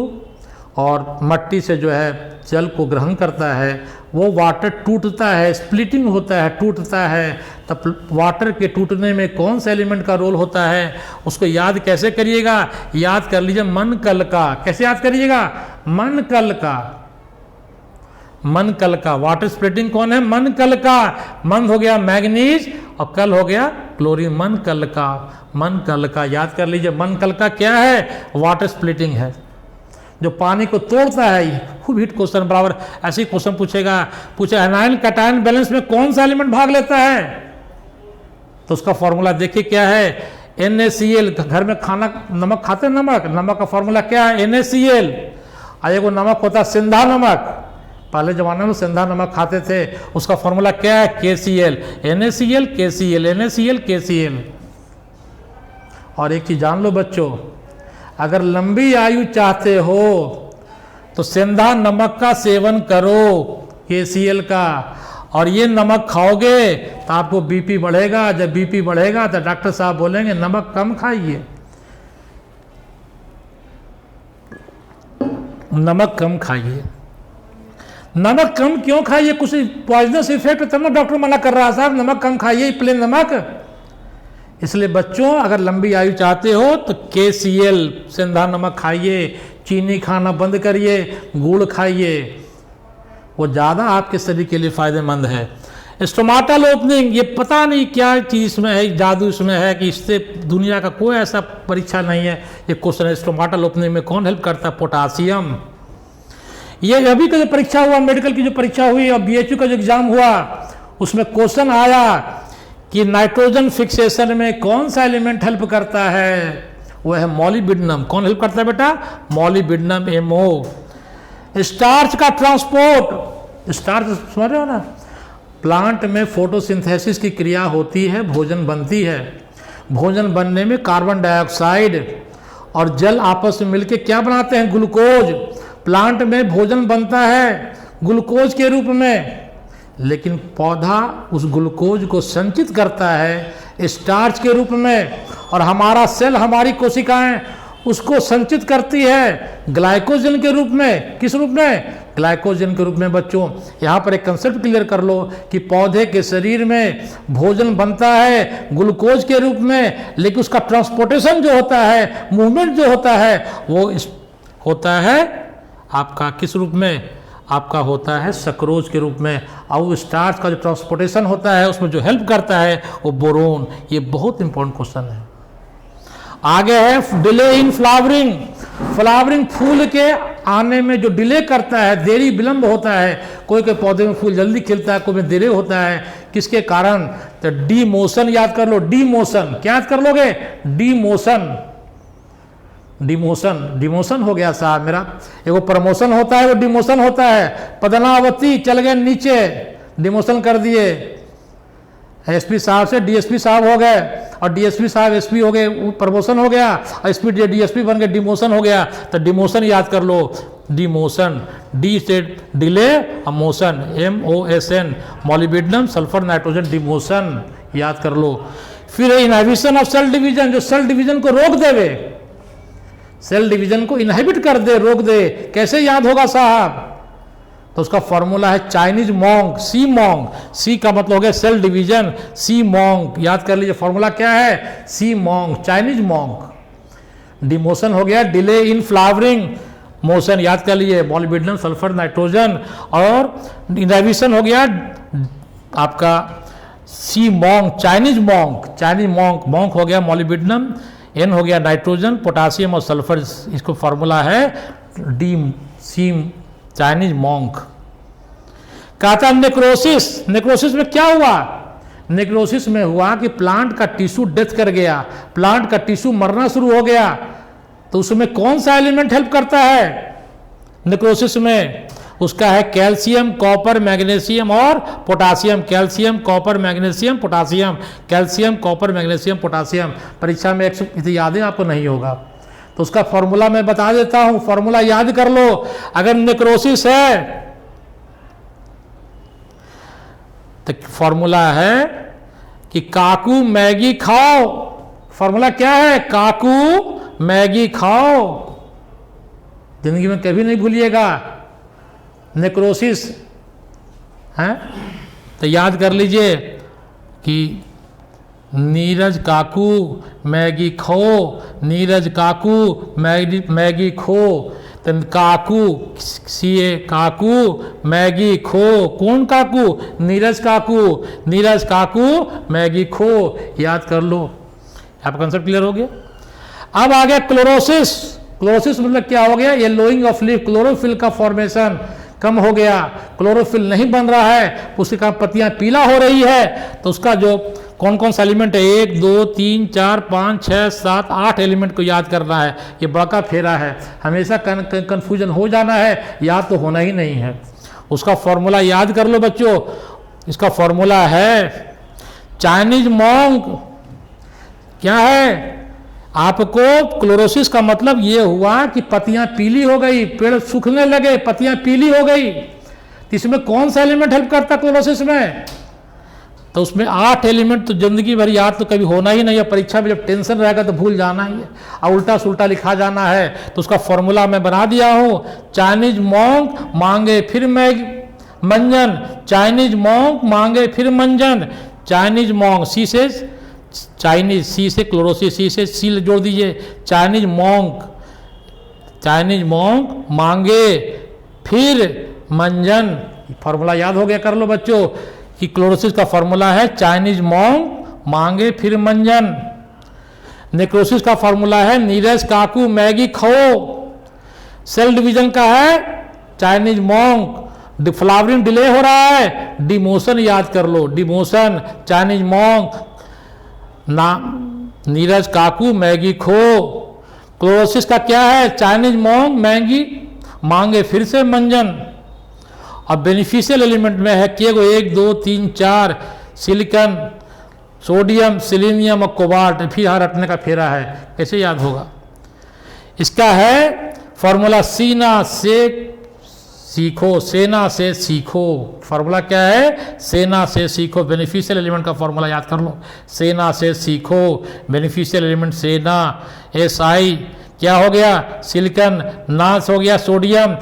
और मट्टी से जो है जल को ग्रहण करता है, वो वाटर टूटता है, स्प्लिटिंग होता है, टूटता है। तब वाटर के टूटने में कौन सा एलिमेंट का रोल होता है, उसको याद कैसे करिएगा? याद कर लीजिए मन कल का। कैसे याद करिएगा? मन कल का। मन कल का। वाटर स्प्लिटिंग कौन है? मन कल का। मन हो गया मैग्नीज और कल हो गया क्लोरीन। मन कल का, मन कल का याद कर लीजिए। मन कल का क्या है? वाटर स्प्लिटिंग है, जो पानी को तोड़ता है। खूब हिट क्वेश्चन, बराबर ऐसे ही क्वेश्चन पूछे एनायन कैटायन बैलेंस में कौन सा एलिमेंट भाग लेता है? तो उसका फॉर्मूला देखिए क्या है? NaCl। घर में खाना नमक खाते हैं, नमक का फॉर्मूला क्या है? NaCl। और एगो नमक होता है सिंधा नमक, पहले जमाने में सिंधा नमक खाते थे, उसका फॉर्मूला क्या है? KCl। NaCl KCl, NaCl KCl। और एक चीज जान लो बच्चों, अगर लंबी आयु चाहते हो तो सिंधा नमक का सेवन करो, KCl का। और ये नमक खाओगे तो आपको BP बढ़ेगा। जब BP बढ़ेगा तो डॉक्टर साहब बोलेंगे नमक कम खाइए, नमक कम खाइए। नमक कम क्यों खाइए? कुछ पॉइजनस इफेक्ट तब ना डॉक्टर मना कर रहा है साहब, नमक कम खाइए, प्लेन नमक। इसलिए बच्चों अगर लंबी आयु चाहते हो तो KCl सिंधा नमक खाइए, चीनी खाना बंद करिए, गुड़ खाइए, वो ज़्यादा आपके शरीर के लिए फायदेमंद है। स्टोमाटल ओपनिंग, ये पता नहीं क्या चीज़ इसमें है, जादू इसमें है कि इससे दुनिया का कोई ऐसा परीक्षा नहीं है। ये क्वेश्चन है स्टोमाटल ओपनिंग में कौन हेल्प करता है? पोटासियम। ये अभी का जो परीक्षा हुआ, मेडिकल की जो परीक्षा हुई और BHU का जो एग्जाम हुआ, उसमें क्वेश्चन आया कि नाइट्रोजन फिक्सेशन में कौन सा एलिमेंट हेल्प करता है? वो है मॉलिब्डेनम। कौन हेल्प करता है बेटा? Molybdenum, MO। स्टार्च का ट्रांसपोर्ट, स्टार्च समझ रहे हो ना? प्लांट में फोटोसिंथेसिस की क्रिया होती है, भोजन बनती है। भोजन बनने में कार्बन डाइऑक्साइड और जल आपस में मिलकर क्या बनाते हैं? ग्लूकोज। प्लांट में भोजन बनता है ग्लूकोज के रूप में, लेकिन पौधा उस ग्लूकोज को संचित करता है स्टार्च के रूप में, और हमारा सेल, हमारी कोशिकाएं उसको संचित करती है ग्लाइकोजन के रूप में। किस रूप में? ग्लाइकोजन के रूप में। बच्चों यहाँ पर एक कंसेप्ट क्लियर कर लो कि पौधे के शरीर में भोजन बनता है ग्लूकोज के रूप में, लेकिन उसका ट्रांसपोर्टेशन जो होता है, मूवमेंट जो होता है, वो होता है आपका किस रूप में? आपका होता है सक्रोज के रूप में। और स्टार्च का जो ट्रांसपोर्टेशन होता है उसमें जो हेल्प करता है वो बोरोन। ये बहुत इंपॉर्टेंट क्वेश्चन है। आगे है डिले इन फ्लावरिंग। फ्लावरिंग फूल के आने में जो डिले करता है, देरी विलंब होता है। कोई के पौधे में फूल जल्दी खिलता है, कोई में देरी होता है। किसके कारण? तो डीमोशन याद कर लो। डीमोशन क्या याद कर लोगे? डीमोशन। डिमोशन, डिमोशन हो गया साहब मेरा। एगो प्रमोशन होता है, वो डिमोशन होता है। पदनावती चल गए नीचे, डिमोशन कर दिए। SP साहब से DSP साहब हो गए, और DSP साहब SP हो गए, प्रमोशन हो गया। SP DSP बन गए, डिमोशन हो गया। तो डिमोशन याद कर लो। डिमोशन, D से डिले और motion, MOSN, molybdenum sulphur nitrogen, demotion याद कर लो। फिर इनहिबिशन ऑफ सेल डिवीजन, जो सेल डिवीजन को रोक देवे, सेल डिवीजन को इनहिबिट कर दे, रोक दे। कैसे याद होगा साहब? तो उसका फॉर्मूला है चाइनीज मॉन्क, सी मॉन्क। सी का मतलब हो गया सेल डिवीजन, सी मॉन्क याद कर लीजिए। फॉर्मूला क्या है? C monk, Chinese monk. Demotion हो गया डिले इन फ्लावरिंग, मोशन याद कर लीजिए मॉलिब्डेनम सल्फर नाइट्रोजन। और इनहिबिशन हो गया आपका C monk, Chinese monk, Chinese monk. Monk हो गया मॉलिब्डेनम, N हो गया नाइट्रोजन, पोटासियम और सल्फर। इसको फॉर्मूला है डी सी, चाइनीज मॉन्क। कहता है नेक्रोसिस। नेक्रोसिस में क्या हुआ? नेक्रोसिस में हुआ कि प्लांट का टिश्यू डेथ कर गया, प्लांट का टिश्यू मरना शुरू हो गया। तो उसमें कौन सा एलिमेंट हेल्प करता है नेक्रोसिस में? उसका है कैल्शियम, कॉपर, मैग्नीशियम और potassium. Calcium, copper, magnesium, potassium. Calcium, copper, magnesium, potassium. परीक्षा में याद है आपको? नहीं होगा। तो उसका फॉर्मूला मैं बता देता हूं, फॉर्मूला याद कर लो। अगर नेक्रोसिस है तो फॉर्मूला है कि काकू मैगी खाओ। फॉर्मूला क्या है? काकू मैगी खाओ। जिंदगी में कभी नहीं भूलिएगा। नेक्रोसिस है तो याद कर लीजिए कि नीरज काकू मैगी खो, नीरज काकू मैगी खो। तो काकू सीए काकू मैगी खो। कौन काकू? नीरज काकू। नीरज काकू मैगी खो। याद कर लो। आपका कंसेप्ट क्लियर हो गया। अब आ गया क्लोरोसिस। क्लोरोसिस मतलब क्या हो गया? येलोइंग ऑफ लीफ, क्लोरोफिल का फॉर्मेशन कम हो गया, क्लोरोफिल नहीं बन रहा है, उसके कारण पत्तियां पीला हो रही है। तो उसका जो कौन कौन सा एलिमेंट है, 1 2 3 4 5 6 7 8 एलिमेंट को याद करना है। ये बड़ा फेरा है, हमेशा कंफ्यूजन हो जाना है, याद तो होना ही नहीं है। उसका फॉर्मूला याद कर लो बच्चों। इसका फॉर्मूला है चाइनीज मॉन्क। क्या है? आपको क्लोरोसिस का मतलब ये हुआ कि पत्तियां पीली हो गई, पेड़ सूखने लगे, पत्तियां पीली हो गई। तो इसमें कौन सा एलिमेंट हेल्प करता क्लोरोसिस में? तो उसमें 8 एलिमेंट तो जिंदगी भर याद तो कभी होना ही नहीं है। परीक्षा में जब टेंशन रहेगा तो भूल जाना ही है और उल्टा सुल्टा लिखा जाना है। तो उसका फॉर्मूला मैं बना दिया हूं। चाइनीज मॉन्क मांगे फिर मंजन, चाइनीज मॉन्क मांगे फिर मंजन। चाइनीज मॉन्क सी से चाइनीज, सी से क्लोरोसिस, सी से सी जोड़ दीजिए। चाइनीज मॉन्क, चाइनीज मॉन्क मांगे फिर मंजन। फॉर्मूला याद हो गया, कर लो बच्चों कि क्लोरोसिस का फॉर्मूला है चाइनीज मॉन्क मांगे फिर मंजन। नेक्रोसिस का फॉर्मूला है नीरज काकू मैगी खाओ। सेल डिवीजन का है चाइनीज मॉन्क। फ्लावरिंग डिले हो रहा है, डिमोशन याद कर लो। डिमोशन, चाइनीज मॉन्क ना, नीरज काकू मैगी खो। क्लोरोसिस का क्या है? चाइनीज मॉन्क मैगी मांगे फिर से मंजन। अब बेनिफिशियल एलिमेंट में है के 1 2 3 4 सिलिकॉन, सोडियम, सिलीनियम और कोबाल्ट। फिर यहाँ रटने का फेरा है, कैसे याद होगा? इसका है फॉर्मूला सीना से सीखो, सेना से सीखो। फॉर्मूला क्या है? सेना से सीखो। बेनिफिशियल एलिमेंट का फॉर्मूला याद कर लो, सेना से सीखो। बेनिफिशियल एलिमेंट सेना, SI क्या हो गया? सिलिकॉन, नास हो गया सोडियम,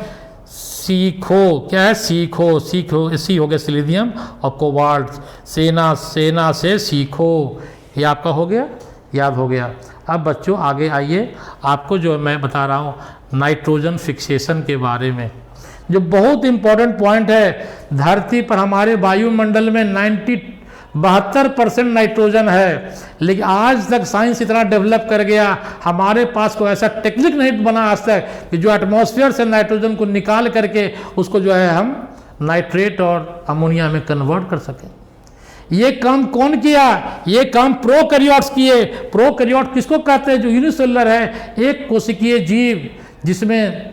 सीखो क्या है? सीखो, सीखो सी हो गया सिलीनियम और कोबाल्ट। सेना, सेना से सीखो। ये आपका हो गया, याद हो गया। अब बच्चों आगे आइए, आपको जो मैं बता रहा हूँ नाइट्रोजन फिक्सेशन के बारे में, जो बहुत इंपॉर्टेंट पॉइंट है। धरती पर हमारे वायुमंडल में 72% नाइट्रोजन है, लेकिन आज तक साइंस इतना डेवलप कर गया, हमारे पास कोई ऐसा टेक्निक नहीं बना आज तक कि जो एटमॉस्फेयर से नाइट्रोजन को निकाल करके उसको जो है हम नाइट्रेट और अमोनिया में कन्वर्ट कर सकें। ये काम कौन किया? ये काम प्रोकैरियोट्स किए। प्रोकैरियोट किसको कहते हैं? जो यूनिसेलुलर है, एक कोशिकीय जीव जिसमें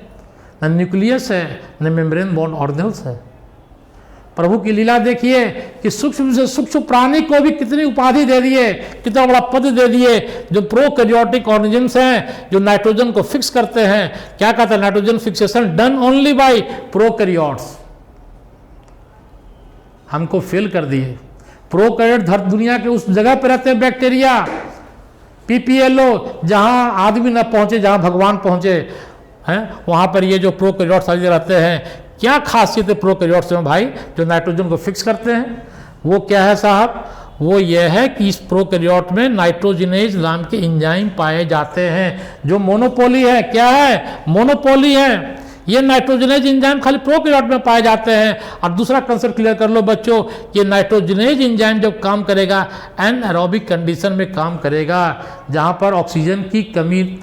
न न्यूक्लियस है न मेम्ब्रेन बॉन्ड ऑर्गेनल्स है। प्रभु की लीला देखिए कि सूक्ष्म से सूक्ष्म प्राणी को भी कितनी उपाधि दे दिए, कितना बड़ा पद दे दिए। जो प्रोकैरियोटिक ऑर्गेनिजम्स हैं जो नाइट्रोजन को फिक्स करते हैं, क्या कहते हैं? Nitrogen fixation done only by prokaryotes. हमको फेल कर दिए। प्रोकैरियोट दुनिया के उस जगह पर रहते हैं बैक्टीरिया, PPLO, जहां आदमी न पहुंचे, जहां भगवान पहुंचे हैं, वहां पर ये जो प्रोकैरियोट्स रहते हैं। क्या खासियत है प्रोकैरियोट्स में भाई जो नाइट्रोजन को फिक्स करते हैं? वो क्या है साहब? वो ये है कि इस प्रोकैरियोट में नाइट्रोजिनेज नाम के एंजाइम पाए जाते हैं जो मोनोपोली है। क्या है? मोनोपोली है। ये नाइट्रोजनेज एंजाइम खाली प्रोकैरियोट में पाए जाते हैं। और दूसरा कंसेप्ट क्लियर कर लो बच्चों, कि नाइट्रोजनेज एंजाइम जब काम करेगा एनएरोबिक कंडीशन में काम करेगा, जहाँ पर ऑक्सीजन की कमी,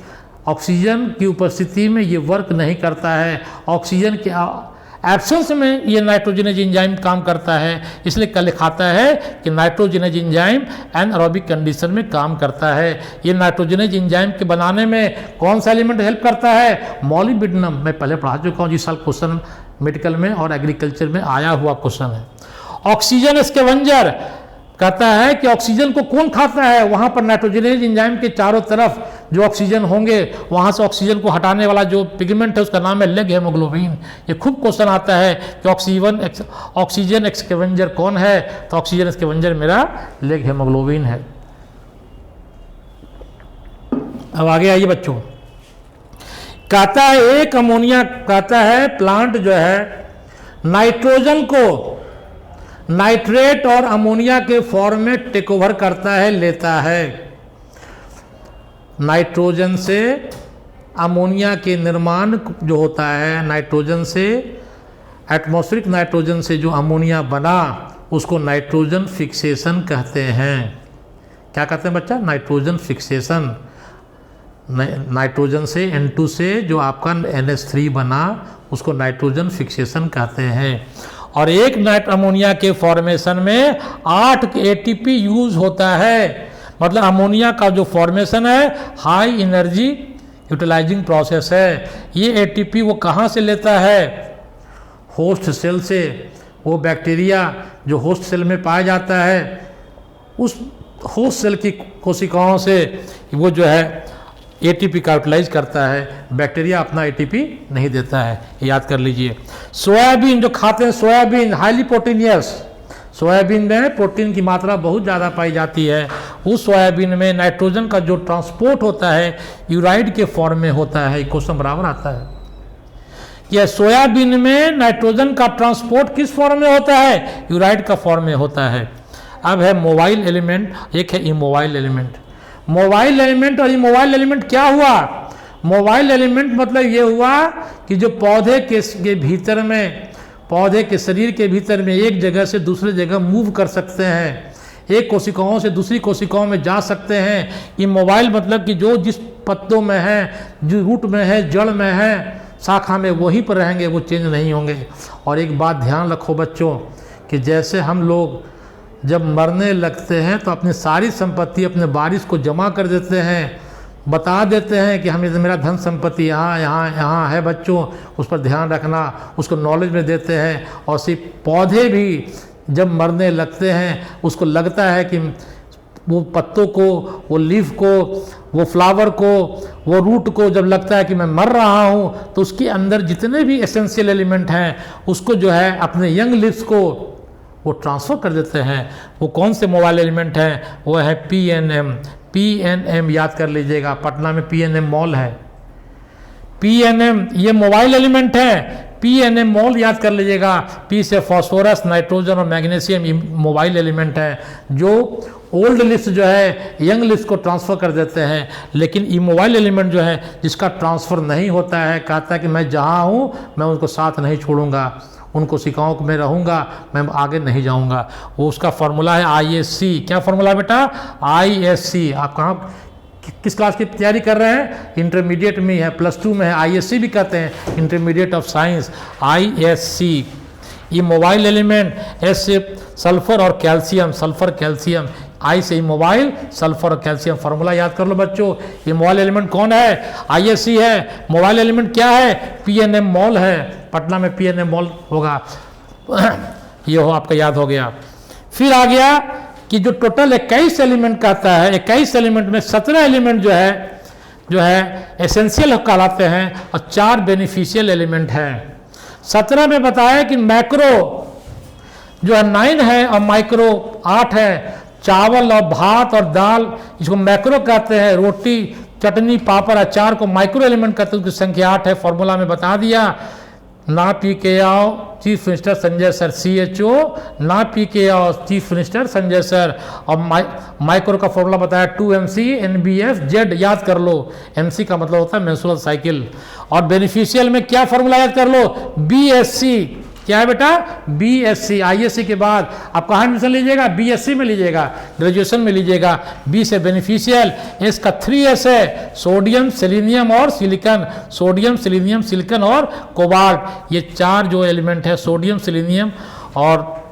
ऑक्सीजन की उपस्थिति में ये वर्क नहीं करता है, ऑक्सीजन के एब्सेंस में ये नाइट्रोजनेज एंजाइम काम करता है। इसलिए कल लिखाता है कि नाइट्रोजनेज एंजाइम एनएरोबिक कंडीशन में काम करता है। ये नाइट्रोजनेज एंजाइम के बनाने में कौन सा एलिमेंट हेल्प करता है? मॉलिब्डेनम। मैं पहले पढ़ा चुका हूँ, जिस साल क्वेश्चन मेडिकल में और एग्रीकल्चर में आया हुआ क्वेश्चन है। ऑक्सीजन स्कैवेंजर कहता है कि ऑक्सीजन को कौन खाता है? वहाँ पर नाइट्रोजनेज एंजाइम के चारों तरफ जो ऑक्सीजन होंगे वहाँ से ऑक्सीजन को हटाने वाला जो पिगमेंट है उसका नाम है लेग हेमोग्लोबिन। ये खूब क्वेश्चन आता है कि ऑक्सीजन एक्सकेवेंजर कौन है, तो ऑक्सीजन एक्सकेवेंजर मेरा लेग हेमोग्लोबिन है। अब आगे आइए बच्चों, कहता है एक अमोनिया, कहता है प्लांट जो है नाइट्रोजन को नाइट्रेट और अमोनिया के फॉर्म में टेक ओवर करता है, लेता है। नाइट्रोजन से अमोनिया के निर्माण जो होता है, नाइट्रोजन से, एटमॉस्फेरिक नाइट्रोजन से जो अमोनिया बना उसको नाइट्रोजन फिक्सेशन कहते हैं। क्या कहते हैं बच्चा? Nitrogen fixation. नाइट्रोजन से N2 से जो आपका NH3 बना उसको नाइट्रोजन फिक्सेशन कहते हैं। और एक नाइट अमोनिया के फॉर्मेशन में 8 ATP यूज होता है। मतलब अमोनिया का जो फॉर्मेशन है हाई एनर्जी यूटिलाइजिंग प्रोसेस है। ये ATP वो कहाँ से लेता है? होस्ट सेल से। वो बैक्टीरिया जो होस्ट सेल में पाया जाता है उस होस्ट सेल की कोशिकाओं से वो जो है ATP का यूटिलाइज करता है। बैक्टीरिया अपना ATP नहीं देता है, याद कर लीजिए। सोयाबीन जो खाते हैं, सोयाबीन हाईली प्रोटीनियस, सोयाबीन में प्रोटीन की मात्रा बहुत ज़्यादा पाई जाती है। उस सोयाबीन में नाइट्रोजन का जो ट्रांसपोर्ट होता है यूराइड के फॉर्म में होता है। क्वेश्चन बराबर आता है कि सोयाबीन में नाइट्रोजन का ट्रांसपोर्ट किस फॉर्म में होता है? यूराइड का फॉर्म में होता है। अब है मोबाइल एलिमेंट, एक है इमोबाइल एलिमेंट। मोबाइल एलिमेंट और इमोबाइल एलिमेंट क्या हुआ? मोबाइल एलिमेंट मतलब ये हुआ कि जो पौधे के भीतर में, पौधे के शरीर के भीतर में एक जगह से दूसरे जगह मूव कर सकते हैं, एक कोशिकाओं से दूसरी कोशिकाओं में जा सकते हैं। इमोबाइल मतलब कि जो जिस पत्तों में है, जो रूट में है, जड़ में है, शाखा में, वहीं पर रहेंगे, वो चेंज नहीं होंगे। और एक बात ध्यान रखो बच्चों कि जैसे हम लोग जब मरने लगते हैं तो अपनी सारी संपत्ति, अपने वारिस को जमा कर देते हैं, बता देते हैं कि हमें मेरा धन संपत्ति यहाँ यहाँ यहाँ है बच्चों, उस पर ध्यान रखना, उसको नॉलेज में देते हैं। और सिर्फ पौधे भी जब मरने लगते हैं उसको लगता है कि वो पत्तों को, वो लीफ को, वो फ्लावर को, वो रूट को जब लगता है कि मैं मर रहा हूँ तो उसके अंदर जितने भी एसेंशियल एलिमेंट हैं उसको जो है अपने यंग लीव्स को वो ट्रांसफ़र कर देते हैं। वो कौन से मोबाइल एलिमेंट हैं? वो है PNM। PNM याद कर लीजिएगा, पटना में PNM मॉल है। PNM ये मोबाइल एलिमेंट है। PNM मॉल याद कर लीजिएगा। P से फॉस्फोरस, नाइट्रोजन और मैग्नीशियम, ये मोबाइल एलिमेंट है जो ओल्ड लिस्ट जो है यंग लिस्ट को ट्रांसफ़र कर देते हैं। लेकिन ये मोबाइल एलिमेंट जो है जिसका ट्रांसफ़र नहीं होता है, कहता है कि मैं जहाँ हूँ मैं उनको साथ नहीं छोड़ूंगा, उन कोशिकाओं में रहूँगा, मैं आगे नहीं जाऊँगा। वो उसका फॉर्मूला है ISC। क्या फॉर्मूला है बेटा? ISC। आप कहाँ किस क्लास की तैयारी कर रहे हैं? इंटरमीडिएट में है, +2 में है। ISC भी कहते हैं, इंटरमीडिएट ऑफ साइंस। ISC ये मोबाइल एलिमेंट। S से सल्फर और कैल्शियम, सल्फर कैल्शियम। I से मोबाइल, सल्फर और कैल्शियम। फार्मूला याद कर लो बच्चों। ये मोबाइल एलिमेंट कौन है? ISC है। मोबाइल एलिमेंट क्या है? PNM मॉल है। पटना में PNM मॉल होगा। ये हो आपका याद हो गया। फिर आ गया कि जो टोटल 21 एलिमेंट कहता है, 21 एलिमेंट में 17 एलिमेंट जो है एसेंशियल कहलाते हैं और 4 बेनिफिशियल एलिमेंट हैं। 17 में बताया कि मैक्रो जो है 9 है और माइक्रो 8 है। चावल और भात और दाल इसको मैक्रो कहते हैं। रोटी, चटनी, पापड़, अचार को माइक्रो एलिमेंट कहते हैं। उसकी संख्या 8 है। फॉर्मूला में बता दिया। ना पी के आओ chief minister Sanjay sir, CHO ना पी के आओ चीफ मिनिस्टर संजय सर। और माइक्रो का फॉर्मूला बताया 2MC NBF-Z। याद कर लो, MC का मतलब होता है मेंस्ट्रुअल साइकिल। और बेनिफिशियल में क्या फॉर्मूला याद कर लो? BSc। क्या है बेटा? BSc। ISC के बाद आप कहाँ एडमिशन लीजिएगा? BSc में लीजिएगा, ग्रेजुएशन में लीजिएगा। B से बेनिफिशियल। S का 3S है, सोडियम, सेलेनियम और सिलिकॉन। सोडियम, सेलेनियम, सिलिकॉन और कोबाल्ट, ये 4 जो एलिमेंट है, सोडियम, सेलेनियम और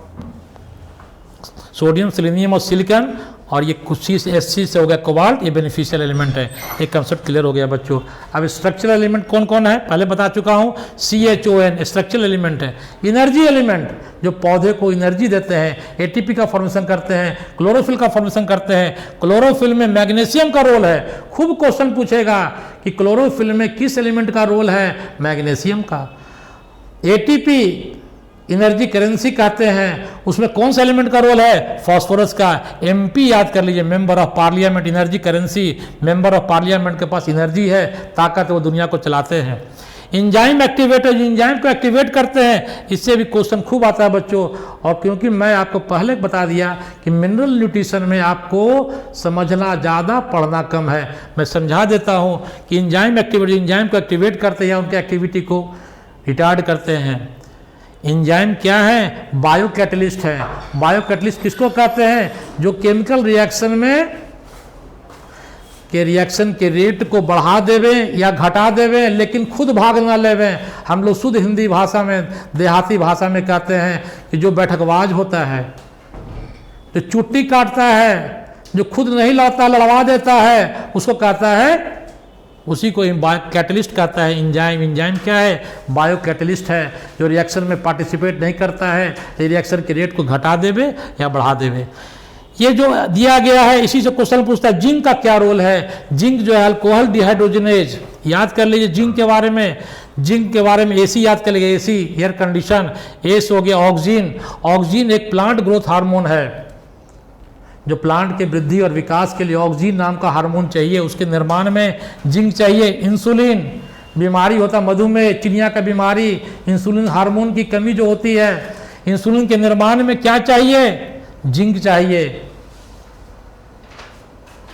सोडियम, सेलेनियम और सिलिकॉन, और ये कुछ Sc से हो गया कोबाल्ट, ये बेनिफिशियल एलिमेंट है। एक कंसेप्ट क्लियर हो गया बच्चों। अब स्ट्रक्चरल एलिमेंट कौन कौन है पहले बता चुका हूँ। CHON स्ट्रक्चरल एलिमेंट है। एनर्जी एलिमेंट जो पौधे को एनर्जी देते हैं, ATP का फॉर्मेशन करते हैं, क्लोरोफिल का फॉर्मेशन करते हैं। क्लोरोफिल में मैग्नीशियम का रोल है। खूब क्वेश्चन पूछेगा कि क्लोरोफिल में किस एलिमेंट का रोल है, मैग्नीशियम का। ATP एनर्जी करेंसी कहते हैं, उसमें कौन सा एलिमेंट का रोल है, फास्फोरस का। MP याद कर लीजिए, member of parliament, energy currency, member of parliament के पास एनर्जी है, ताकत वो दुनिया को चलाते हैं। इंजाइम एक्टिवेटर, जो इंजाइम को एक्टिवेट करते हैं, इससे भी क्वेश्चन खूब आता है बच्चों। और क्योंकि मैं आपको पहले बता दिया कि मिनरल न्यूट्रिशन में आपको समझना ज़्यादा पढ़ना कम है, मैं समझा देता हूँ कि इंजाइम एक्टिवेटर इंजाइम को एक्टिवेट करते हैं, उनकी एक्टिविटी को रिटार्ड करते हैं। एंजाइम क्या है, बायो कैटलिस्ट है। बायो कैटलिस्ट किसको कहते हैं, जो केमिकल रिएक्शन में के रिएक्शन के रेट को बढ़ा देवे या घटा देवे, लेकिन खुद भाग ना लेवे। हम लोग शुद्ध हिंदी भाषा में, देहाती भाषा में कहते हैं कि जो बैठकबाज होता है, जो चुट्टी काटता है, जो खुद नहीं लड़ता लड़वा देता है, उसको कहता है, उसी को कैटलिस्ट कहता है। इंजाइम क्या है, बायो कैटलिस्ट है, जो रिएक्शन में पार्टिसिपेट नहीं करता है, रिएक्शन के रेट को घटा देवे या बढ़ा देवे। ये जो दिया गया है, इसी से क्वेश्चन पूछता है जिंक का क्या रोल है। जिंक जो है अल्कोहल डिहाइड्रोजनेज, याद कर लीजिए जिंक के बारे में। जिंक के बारे में AC याद कर लीजिए, AC एयर कंडीशन। एस हो गया ऑक्सीजन। ऑक्सीजन एक प्लांट ग्रोथ हार्मोन है, जो प्लांट के वृद्धि और विकास के लिए ऑक्सीजन नाम का हार्मोन चाहिए, उसके निर्माण में जिंक चाहिए। इंसुलिन, बीमारी होता मधुमेह, चिनिया का बीमारी, इंसुलिन हार्मोन की कमी जो होती है, इंसुलिन के निर्माण में क्या चाहिए, जिंक चाहिए।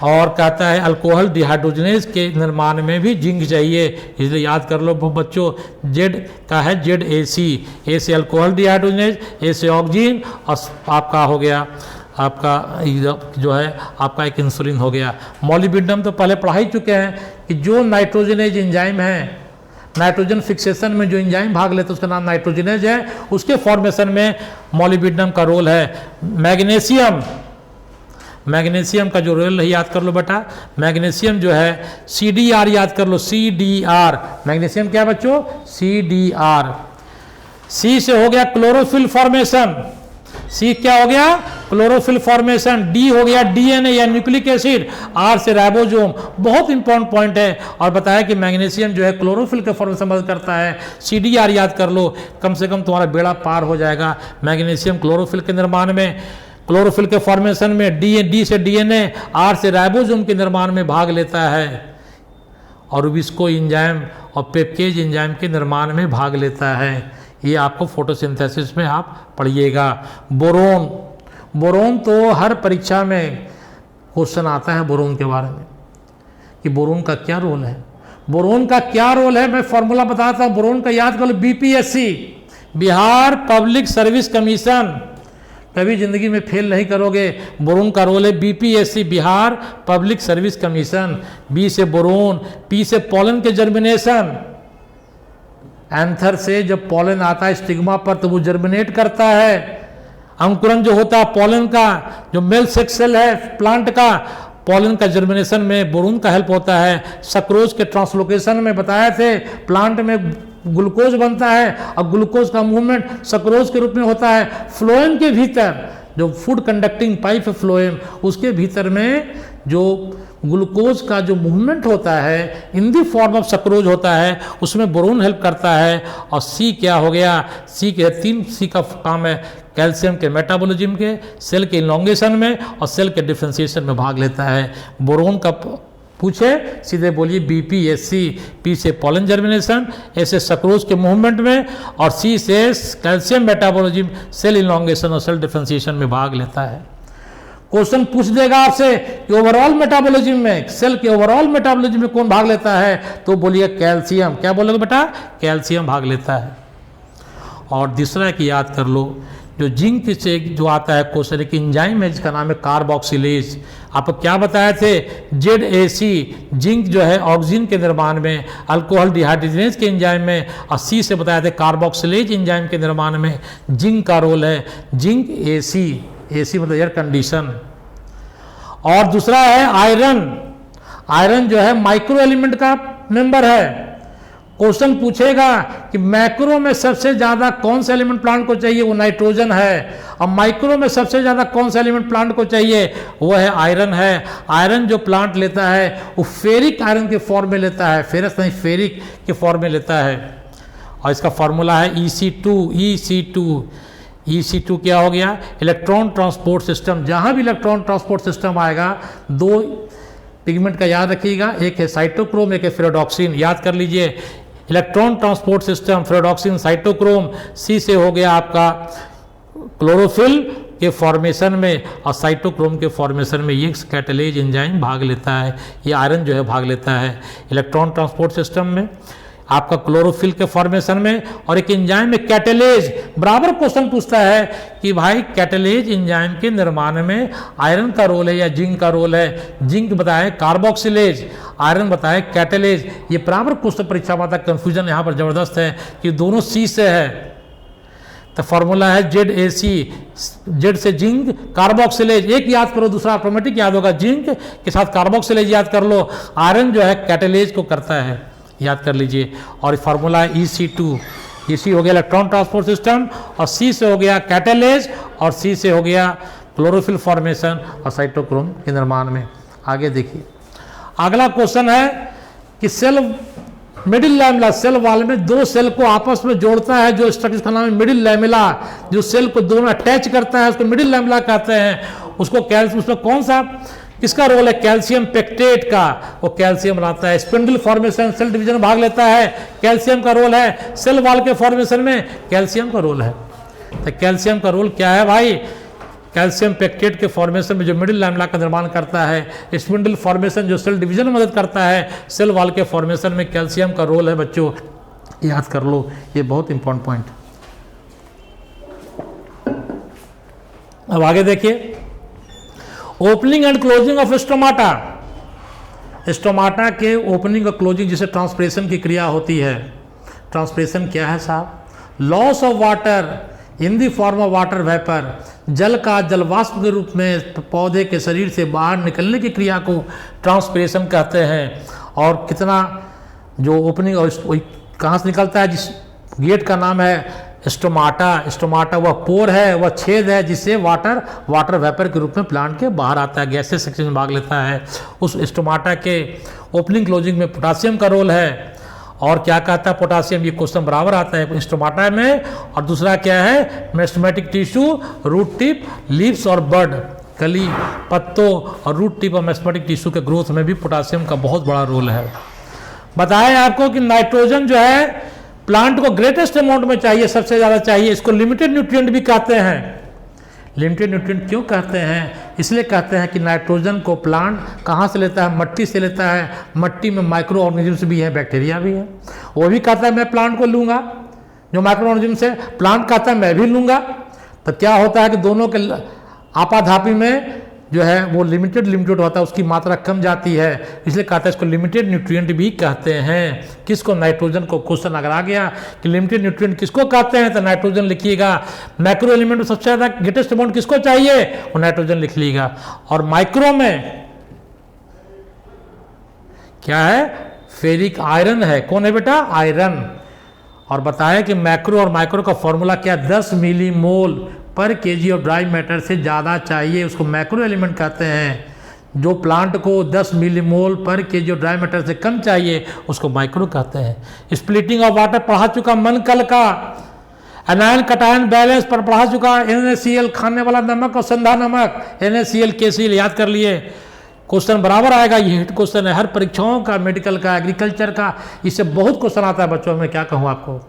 और कहता है अल्कोहल डिहाइड्रोजनेज के निर्माण में भी जिंक चाहिए, इसलिए याद कर लो बच्चों। जेड का है ZAC, A से अल्कोहल डिहाइड्रोजनेज, A से ऑक्सीजन, और आपका हो गया आपका जो है आपका एक इंसुलिन हो गया। मॉलिब्डेनम तो पहले पढ़ा ही चुके हैं कि जो नाइट्रोजनेज एंजाइम है, नाइट्रोजन फिक्सेशन में जो एंजाइम भाग लेते हैं उसका नाम नाइट्रोजनेज है, उसके फॉर्मेशन में मॉलिब्डेनम का रोल है। मैग्नीशियम, मैग्नीशियम का जो रोल है याद कर लो बेटा। मैग्नीशियम जो है CDR याद कर लो, CDR। मैग्नीशियम क्या बच्चों, CDR। C से हो गया क्लोरोफिल फॉर्मेशन, C क्या हो गया, क्लोरोफिल फॉर्मेशन। D हो गया DNA या न्यूक्लिक एसिड। R से राइबोसोम, बहुत इंपॉर्टेंट पॉइंट है। और बताया कि मैग्नीशियम जो है क्लोरोफिल के फॉर्मेशन मदद करता है। CDR याद कर लो, कम से कम तुम्हारा बेड़ा पार हो जाएगा। मैग्नीशियम क्लोरोफिल के निर्माण में, क्लोरोफिल के फॉर्मेशन में, D से DNA, R से राइबोसोम के निर्माण में भाग लेता है, और विस्को एंजाइम और पेप्टेज एंजाइम के निर्माण में भाग लेता है। ये आपको फोटोसिंथेसिस में आप पढ़िएगा। बोरोन, बोरोन तो हर परीक्षा में क्वेश्चन आता है बोरोन के बारे में कि बोरोन का क्या रोल है। बोरोन का क्या रोल है मैं फॉर्मूला बताता हूँ। बोरोन का याद कर लो, BPSC, Bihar public service commission. कभी जिंदगी में फेल नहीं करोगे। बोरोन का रोल है BPSC, Bihar public service commission. B से बोरोन, P से पॉलन के जर्मिनेशन। एंथर से जब पॉलन आता है स्टिग्मा पर तो वो जर्मिनेट करता है। अंकुरन जो होता है पॉलन का, जो मेल सेक्स सेल है प्लांट का, पॉलन का जर्मिनेशन में बोरोन का हेल्प होता है। सक्रोज के ट्रांसलोकेशन में बताए थे, प्लांट में ग्लूकोज बनता है और ग्लूकोज का मूवमेंट सक्रोज के रूप में होता है। फ्लोएम के भीतर जो फूड कंडक्टिंग पाइप है फ्लोएम, उसके भीतर में जो ग्लूकोज का जो मूवमेंट होता है इन दी फॉर्म ऑफ सक्रोज होता है, उसमें बोरोन हेल्प करता है। और C क्या हो गया, C के 3 C का काम है, कैल्शियम के मेटाबॉलिज्म के, सेल के इलॉन्गेशन में और सेल के डिफरेंशिएशन में भाग लेता है। बोरोन का पूछे सीधे बोलिए BPSC। P से पॉलन जर्मिनेशन, A से सक्रोज के मूवमेंट में, और C से कैल्शियम मेटाबॉलिज्म, सेल इलॉन्गेशन और सेल डिफरेंशिएशन में भाग लेता है। क्वेश्चन पूछ देगा आपसे कि ओवरऑल मेटाबॉलिज्म में, सेल के ओवरऑल मेटाबॉलिज्म में कौन भाग लेता है, तो बोलिए कैल्शियम। क्या बोलोगे बेटा, कैल्शियम भाग लेता है। और दूसरा कि याद कर लो, जो जिंक से जो आता है क्वेश्चन, एक एंजाइम है जिसका नाम है कार्बोक्सिलेज। आपको क्या बताए थे, ZAC, जिंक जो है ऑक्सीजन के निर्माण में, अल्कोहल डिहाइड्रोजनेज के एंजाइम में, और C से बताया थे कार्बोक्सिलेज एंजाइम के निर्माण में जिंक का रोल है। जिंक AC AC मतलब एयर कंडीशन। और दूसरा है आयरन। आयरन जो है माइक्रो एलिमेंट का मेंबर है। क्वेश्चन पूछेगा कि मैक्रो में सबसे ज्यादा कौन सा एलिमेंट प्लांट को चाहिए, वो नाइट्रोजन है। और माइक्रो में सबसे ज्यादा कौन सा एलिमेंट प्लांट को चाहिए, वो है आयरन है। आयरन जो प्लांट लेता है वो फेरिक आयरन के फॉर्म में लेता है, फेरस नहीं फेरिक के फॉर्म में लेता है। और इसका फॉर्मूला है EC2। EC2 क्या हो गया, इलेक्ट्रॉन ट्रांसपोर्ट सिस्टम। जहां भी इलेक्ट्रॉन ट्रांसपोर्ट सिस्टम आएगा, दो पिगमेंट का याद रखिएगा, एक है साइटोक्रोम, एक है फेरोडॉक्सिन। याद कर लीजिए, electron transport system, ferredoxin, cytochrome. C से हो गया आपका क्लोरोफिल के फॉर्मेशन में और साइटोक्रोम के फॉर्मेशन में ये कैटलेज एंजाइम भाग लेता है, ये आयरन जो है भाग लेता है इलेक्ट्रॉन ट्रांसपोर्ट सिस्टम में, आपका क्लोरोफिल के फॉर्मेशन में। और एक एंजाइम में कैटलेज, बराबर क्वेश्चन पूछता है कि भाई कैटलेज एंजाइम के निर्माण में आयरन का रोल है या जिंक का रोल है। जिंक बताए कार्बोक्सिलेज, आयरन बताए कैटलेज। ये बराबर क्वेश्चन परीक्षा में आता है। कंफ्यूजन यहाँ पर जबरदस्त है कि दोनों C से है, तो फॉर्मूला है ZAC। जेड से जिंक कार्बोक्सिलेज, एक याद करो, दूसरा ऑटोमेटिक याद होगा। जिंक के साथ कार्बोक्सिलेज याद कर लो। आयरन जो है कैटलेज को करता है, याद कर लीजिए। और फार्मूला है EC2। EC हो गया इलेक्ट्रॉन ट्रांसपोर्ट सिस्टम, और C से हो गया कैटलेज, और C से हो गया क्लोरोफिल फॉर्मेशन और साइटोक्रोम के निर्माण में। आगे देखिए, अगला क्वेश्चन है कि cell middle lamella, cell wall में दो सेल को आपस में जोड़ता है जो स्ट्रक्चर का नाम है मिडिल लैमेला। जो सेल को दोनों अटैच करता है उसको मिडिल लैमेला कहते हैं। उसको उसमें कौन सा किसका रोल है, कैल्शियम पेक्टेट का, वो कैल्शियम बनाता है। स्पिंडल फॉर्मेशन, सेल डिवीजन में भाग लेता है, कैल्शियम का रोल है। सेल वॉल के फॉर्मेशन में कैल्शियम का रोल है। तो कैल्शियम का रोल क्या है भाई, कैल्शियम पेक्टेट के फॉर्मेशन में जो मिडिल लैमेला का निर्माण करता है। स्पिंडल फॉर्मेशन जो सेल डिवीजन में मदद करता है, सेल वॉल के फॉर्मेशन में कैल्शियम का रोल है। बच्चों याद कर लो, ये बहुत इंपॉर्टेंट पॉइंट। अब आगे देखिए, opening and closing of stomata. Stomata के ओपनिंग और क्लोजिंग जिसे ट्रांसपिरेशन की क्रिया होती है। ट्रांसपिरेशन क्या है साहब, loss of water in the form of water vapour, जल का जलवाष्प के रूप में पौधे के शरीर से बाहर निकलने की क्रिया को ट्रांसपिरेशन कहते हैं। और कितना जो ओपनिंग और कहाँ से निकलता है, जिस गेट का नाम है स्टोमाटा। स्टोमाटा वह पोर है, वह छेद है जिससे वाटर वेपर के रूप में प्लांट के बाहर आता है, गैसेस सेक्शन में भाग लेता है। उस स्टोमाटा के ओपनिंग क्लोजिंग में पोटासियम का रोल है। और क्या कहता है पोटासियम, ये क्वेश्चन बराबर आता है स्टोमाटा में। और दूसरा क्या है, meristematic tissue, root tip, leaves और बड, कली, पत्तों और रूट टिप और मेरिस्टेमेटिक टिश्यू के ग्रोथ में भी पोटासियम का बहुत बड़ा रोल है। बताएं आपको कि नाइट्रोजन जो है प्लांट को ग्रेटेस्ट अमाउंट में चाहिए, सबसे ज़्यादा चाहिए। इसको लिमिटेड न्यूट्रिएंट भी कहते हैं। लिमिटेड न्यूट्रिएंट क्यों कहते हैं, इसलिए कहते हैं कि नाइट्रोजन को प्लांट कहाँ से लेता है, मट्टी से लेता है। मट्टी में माइक्रो ऑर्गेनिजम्स भी है, बैक्टीरिया भी है। वो भी कहता है मैं प्लांट को लूँगा, जो माइक्रो ऑर्गेनिजम्स है। प्लांट कहता है मैं भी लूँगा। तो क्या होता है कि दोनों के आपाधापी में जो है वो लिमिटेड होता है, उसकी मात्रा कम जाती है, इसलिए कहते हैं इसको लिमिटेड न्यूट्रिएंट भी कहते हैं। किसको, नाइट्रोजन को। क्वेश्चन अगर आ गया कि लिमिटेड न्यूट्रिएंट किसको कहते हैं तो नाइट्रोजन लिखिएगा। मैक्रो एलिमेंट में सबसे ज़्यादा ग्रेटेस्ट अमाउंट किसको चाहिए, वो नाइट्रोजन लिख लीजिएगा। और माइक्रो में क्या है, फेरिक आयरन है। कौन है बेटा, आयरन। और बताएं कि मैक्रो और माइक्रो का फॉर्मूला क्या, 10 मिलीमोल पर केजी ऑफ ड्राई मैटर से ज़्यादा चाहिए, उसको मैक्रो एलिमेंट कहते हैं। जो प्लांट को 10 मिलीमोल पर केजी ऑफ ड्राई मैटर से कम चाहिए उसको माइक्रो कहते हैं। स्प्लिटिंग ऑफ वाटर पढ़ा चुका मन कल का। एनायन कटायन बैलेंस पर पढ़ा चुका। NaCl खाने वाला नमक और संधा नमक, NaCl KCl याद कर लिए। क्वेश्चन बराबर आएगा, ये हिट क्वेश्चन है हर परीक्षाओं का, मेडिकल का, एग्रीकल्चर का, इससे बहुत क्वेश्चन आता है बच्चों में, क्या कहूँ आपको।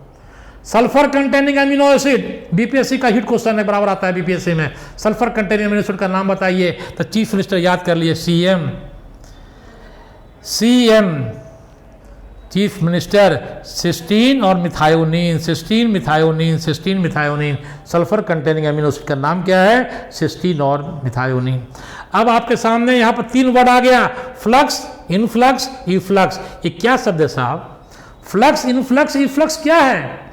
Sulphur containing amino acid, BPSC का हिट क्वेश्चन है, बराबर आता है बीपीएससी में। सल्फर कंटेनिंग अमीनो एसिड का नाम बताइए, तो चीफ मिनिस्टर याद कर लिए, CM चीफ मिनिस्टर। सिस्टीन और methionine, cysteine methionine. Sulphur containing amino acid का नाम क्या है, सिस्टीन और मिथायोनिन। अब आपके सामने यहाँ पर 3 वर्ड आ गया, फ्लक्स, इनफ्लक्स, इफ्लक्स। ये क्या शब्द है साहब, फ्लक्स, इनफ्लक्स, इफ्लक्स क्या है।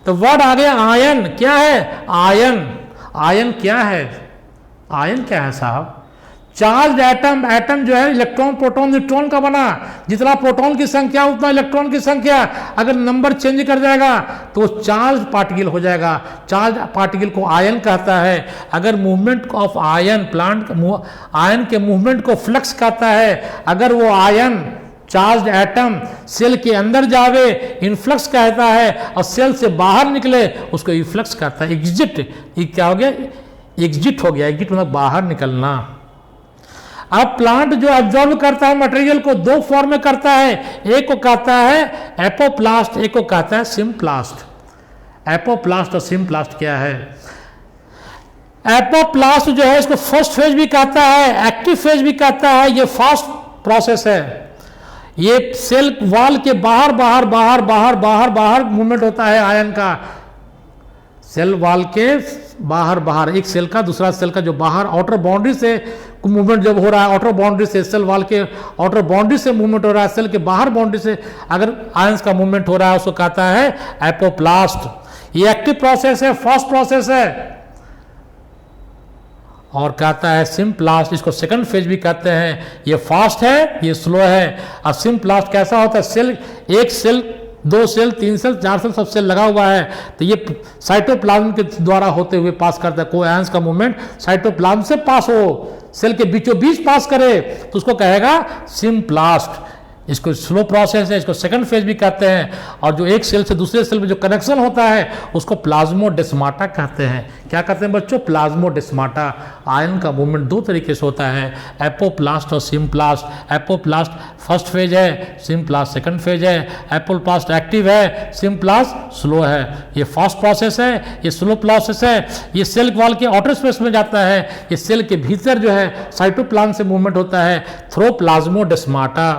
तो वर्ड आ गया आयन, क्या है आयन। आयन क्या है, आयन क्या है साहब? चार्ज एटम, एटम जो है इलेक्ट्रॉन प्रोटॉन न्यूट्रॉन का बना, जितना प्रोटॉन की संख्या उतना इलेक्ट्रॉन की संख्या, अगर नंबर चेंज कर जाएगा तो चार्ज पार्टिकल हो जाएगा, चार्ज पार्टिकल को आयन कहता है। अगर movement of ion, plant ion के मूवमेंट को फ्लक्स कहता है। अगर वो आयन चार्ज एटम सेल के अंदर जावे, इनफ्लक्स कहता है, और सेल से बाहर निकले उसको इफ्लक्स कहता है, एग्जिट। ये क्या हो गया? एग्जिट हो गया। एग्जिट मतलब बाहर निकलना। अब प्लांट जो एब्जॉर्ब करता है मटेरियल को दो फॉर्म में करता है, एक को कहता है एपोप्लास्ट, एक को कहता है सिम्प्लास्ट। एपोप्लास्ट और सिम्प्लास्ट क्या है? एपोप्लास्ट जो है इसको फर्स्ट फेज भी कहता है, एक्टिव फेज भी कहता है। ये फास्ट प्रोसेस है। ये सेल वॉल के बाहर बाहर बाहर बाहर बाहर बाहर मूवमेंट होता है आयन का। सेल वॉल के बाहर बाहर, एक सेल का दूसरा सेल का जो बाहर आउटर बाउंड्री से मूवमेंट जब हो रहा है, आउटर बाउंड्री से, सेल वॉल के आउटर बाउंड्री से मूवमेंट हो रहा है, सेल के बाहर बाउंड्री से अगर आयंस का मूवमेंट हो रहा है उसको कहता है एपोप्लास्ट। ये एक्टिव प्रोसेस है, फास्ट प्रोसेस है। और कहता है सिम्प्लास्ट, इसको सेकंड फेज भी कहते हैं। ये फास्ट है, ये स्लो है। और सिम्प्लास्ट कैसा होता है? सेल, एक सेल, दो सेल, तीन सेल, चार सेल, सब सेल लगा हुआ है, तो ये साइटोप्लाज्म के द्वारा होते हुए पास करता है। कोई आयंस का मूवमेंट साइटोप्लाज्म से पास हो, सेल के बीचों बीच पास करे तो उसको कहेगा सिम्प्लास्ट। इसको स्लो प्रोसेस है, इसको सेकंड फेज भी कहते हैं। और जो एक सेल से दूसरे सेल में जो कनेक्शन होता है उसको प्लाज्मोडेस्माटा कहते हैं। क्या कहते हैं बच्चों? प्लाज्मोडेस्माटा। आयन का मूवमेंट दो तरीके से होता है, एपोप्लास्ट और सिम्प्लास्ट। एपोप्लास्ट फर्स्ट फेज है, सिम्प्लास्ट सेकंड फेज है। एपोप्लास्ट एक्टिव है, सिम्प्लास्ट स्लो है। ये फास्ट प्रोसेस है, ये स्लो प्रोसेस है। ये सेल वॉल के आउटर स्पेस में जाता है, ये सेल के भीतर जो है साइटोप्लाज्म से मूवमेंट होता है थ्रू प्लाज्मोडेस्माटा।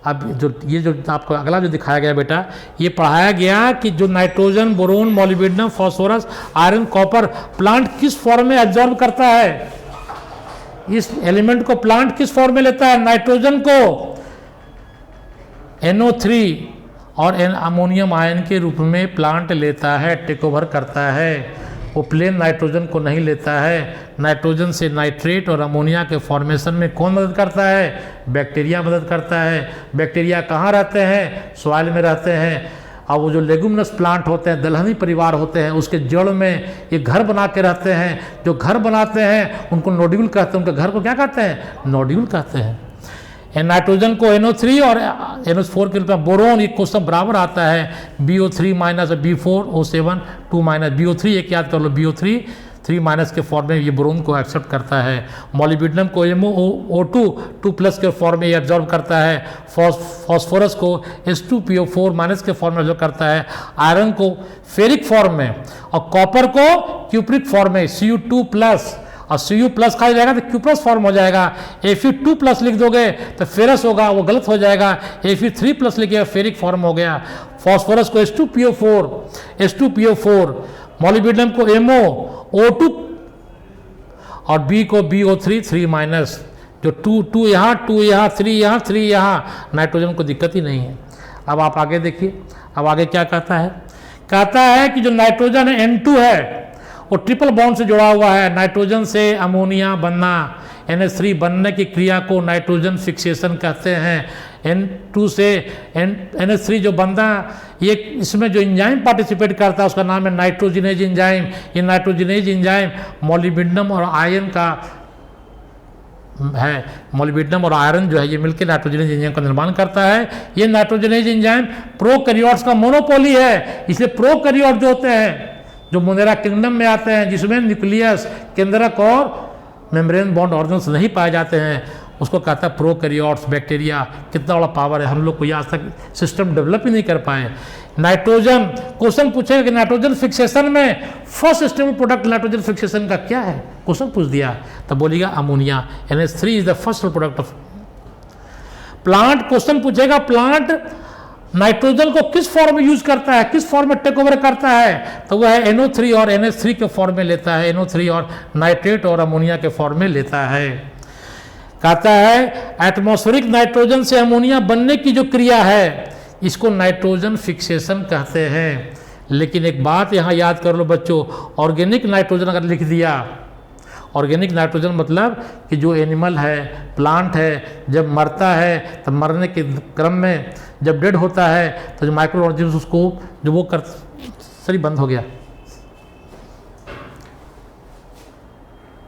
अब ये जो आपको अगला जो दिखाया गया बेटा, ये पढ़ाया गया कि जो nitrogen, boron, molybdenum, phosphorus, iron, copper plant किस फॉर्म में एब्जॉर्ब करता है। इस एलिमेंट को प्लांट किस फॉर्म में लेता है? नाइट्रोजन को NO3 और अमोनियम आयन के रूप में प्लांट लेता है, टेक ओवर करता है। वो प्लेन नाइट्रोजन को नहीं लेता है। नाइट्रोजन से नाइट्रेट और अमोनिया के फॉर्मेशन में कौन मदद करता है? बैक्टीरिया मदद करता है। बैक्टीरिया कहाँ रहते हैं? सॉइल में रहते हैं। और वो जो लेगुमिनस प्लांट होते हैं, दलहनी परिवार होते हैं, उसके जड़ में ये घर बना के रहते हैं। जो घर बनाते हैं उनको नोड्यूल कहते हैं। उनके घर को क्या कहते हैं? नोड्यूल कहते हैं। नाइट्रोजन को NO3 और NO4 के रूप में बोरोन, ये क्वेश्चन बराबर आता है BO3 minus B4O7 2 minus BO3, एक याद कर लो, BO3 3 माइनस के फॉर्म में ये बोरोन को एक्सेप्ट करता है। मोलिब्डेनम को MoO2 2 प्लस के फॉर्म में ये एब्जॉर्ब करता है। फॉस्फोरस को H2PO4 माइनस के फॉर्म में एब्जॉर्ब करता है। आयरन को फेरिक फॉर्म में, और कॉपर को क्यूप्रिक फॉर्म में Cu2 प्लस, और Cu प्लस खा जाएगा तो Q प्लस फॉर्म हो जाएगा। Fe2 प्लस लिख दोगे तो फेरस होगा, वो गलत हो जाएगा। Fe3 प्लस लिखिएगा, फेरिक फॉर्म हो गया। फॉस्फोरस को H2PO4, मोलिब्डेनम को MoO2 और B को BO3 3 माइनस, जो 2 यहाँ, 2 यहाँ, 3 यहाँ, 3 यहाँ। नाइट्रोजन को दिक्कत ही नहीं है। अब आप आगे देखिए, अब आगे क्या कहता है? कहता है कि जो नाइट्रोजन है N2 है, वो ट्रिपल बॉन्ड से जुड़ा हुआ है। नाइट्रोजन से अमोनिया बनना, NH3 बनने की क्रिया को नाइट्रोजन फिक्सेशन कहते हैं। N2 से NH3 जो बनता, ये इसमें जो एंजाइम पार्टिसिपेट करता है उसका नाम है नाइट्रोजिनेज एंजाइम। ये नाइट्रोजिनेज एंजाइम मोलिब्डेनम और आयरन का है। मोलिब्डेनम और आयरन जो है ये मिलकर नाइट्रोजनेज एंजाइम का निर्माण करता है। ये नाइट्रोजनेज एंजाइम प्रोकैरियोट्स का मोनोपोली है। इसलिए प्रोकैरियोट जो होते हैं, जो मोनेरा किंगडम में आते हैं, जिसमें न्यूक्लियस, केंद्रक और मेम्ब्रेन बॉन्ड ऑर्गन्स नहीं पाए जाते हैं, उसको कहता है प्रोकैरियोट्स। बैक्टीरिया कितना बड़ा पावर है, हम लोग को ये आज तक सिस्टम डेवलप ही नहीं कर पाए। नाइट्रोजन, क्वेश्चन पूछेगा कि नाइट्रोजन फिक्सेशन में first stable product nitrogen fixation का क्या है? क्वेश्चन पूछ दिया तो बोलिएगा ammonia. NH3 is the first product of plant. Question पूछेगा प्लांट नाइट्रोजन को किस फॉर्म में यूज करता है, किस फॉर्म में टेक ओवर करता है, तो वह है NO3 और NH3 के फॉर्म में लेता है। NO3 और नाइट्रेट और अमोनिया के फॉर्म में लेता है। कहता है एटमॉस्फेरिक नाइट्रोजन से अमोनिया बनने की जो क्रिया है इसको नाइट्रोजन फिक्सेशन कहते हैं। लेकिन एक बात यहाँ याद कर लो बच्चों, ऑर्गेनिक नाइट्रोजन अगर लिख दिया ऑर्गेनिक नाइट्रोजन मतलब कि जो एनिमल है, प्लांट है, जब मरता है तब मरने के क्रम में जब डेड होता है तो जो माइक्रो ऑर्गेनिज्म उसको जो वो कर शरीर बंद हो गया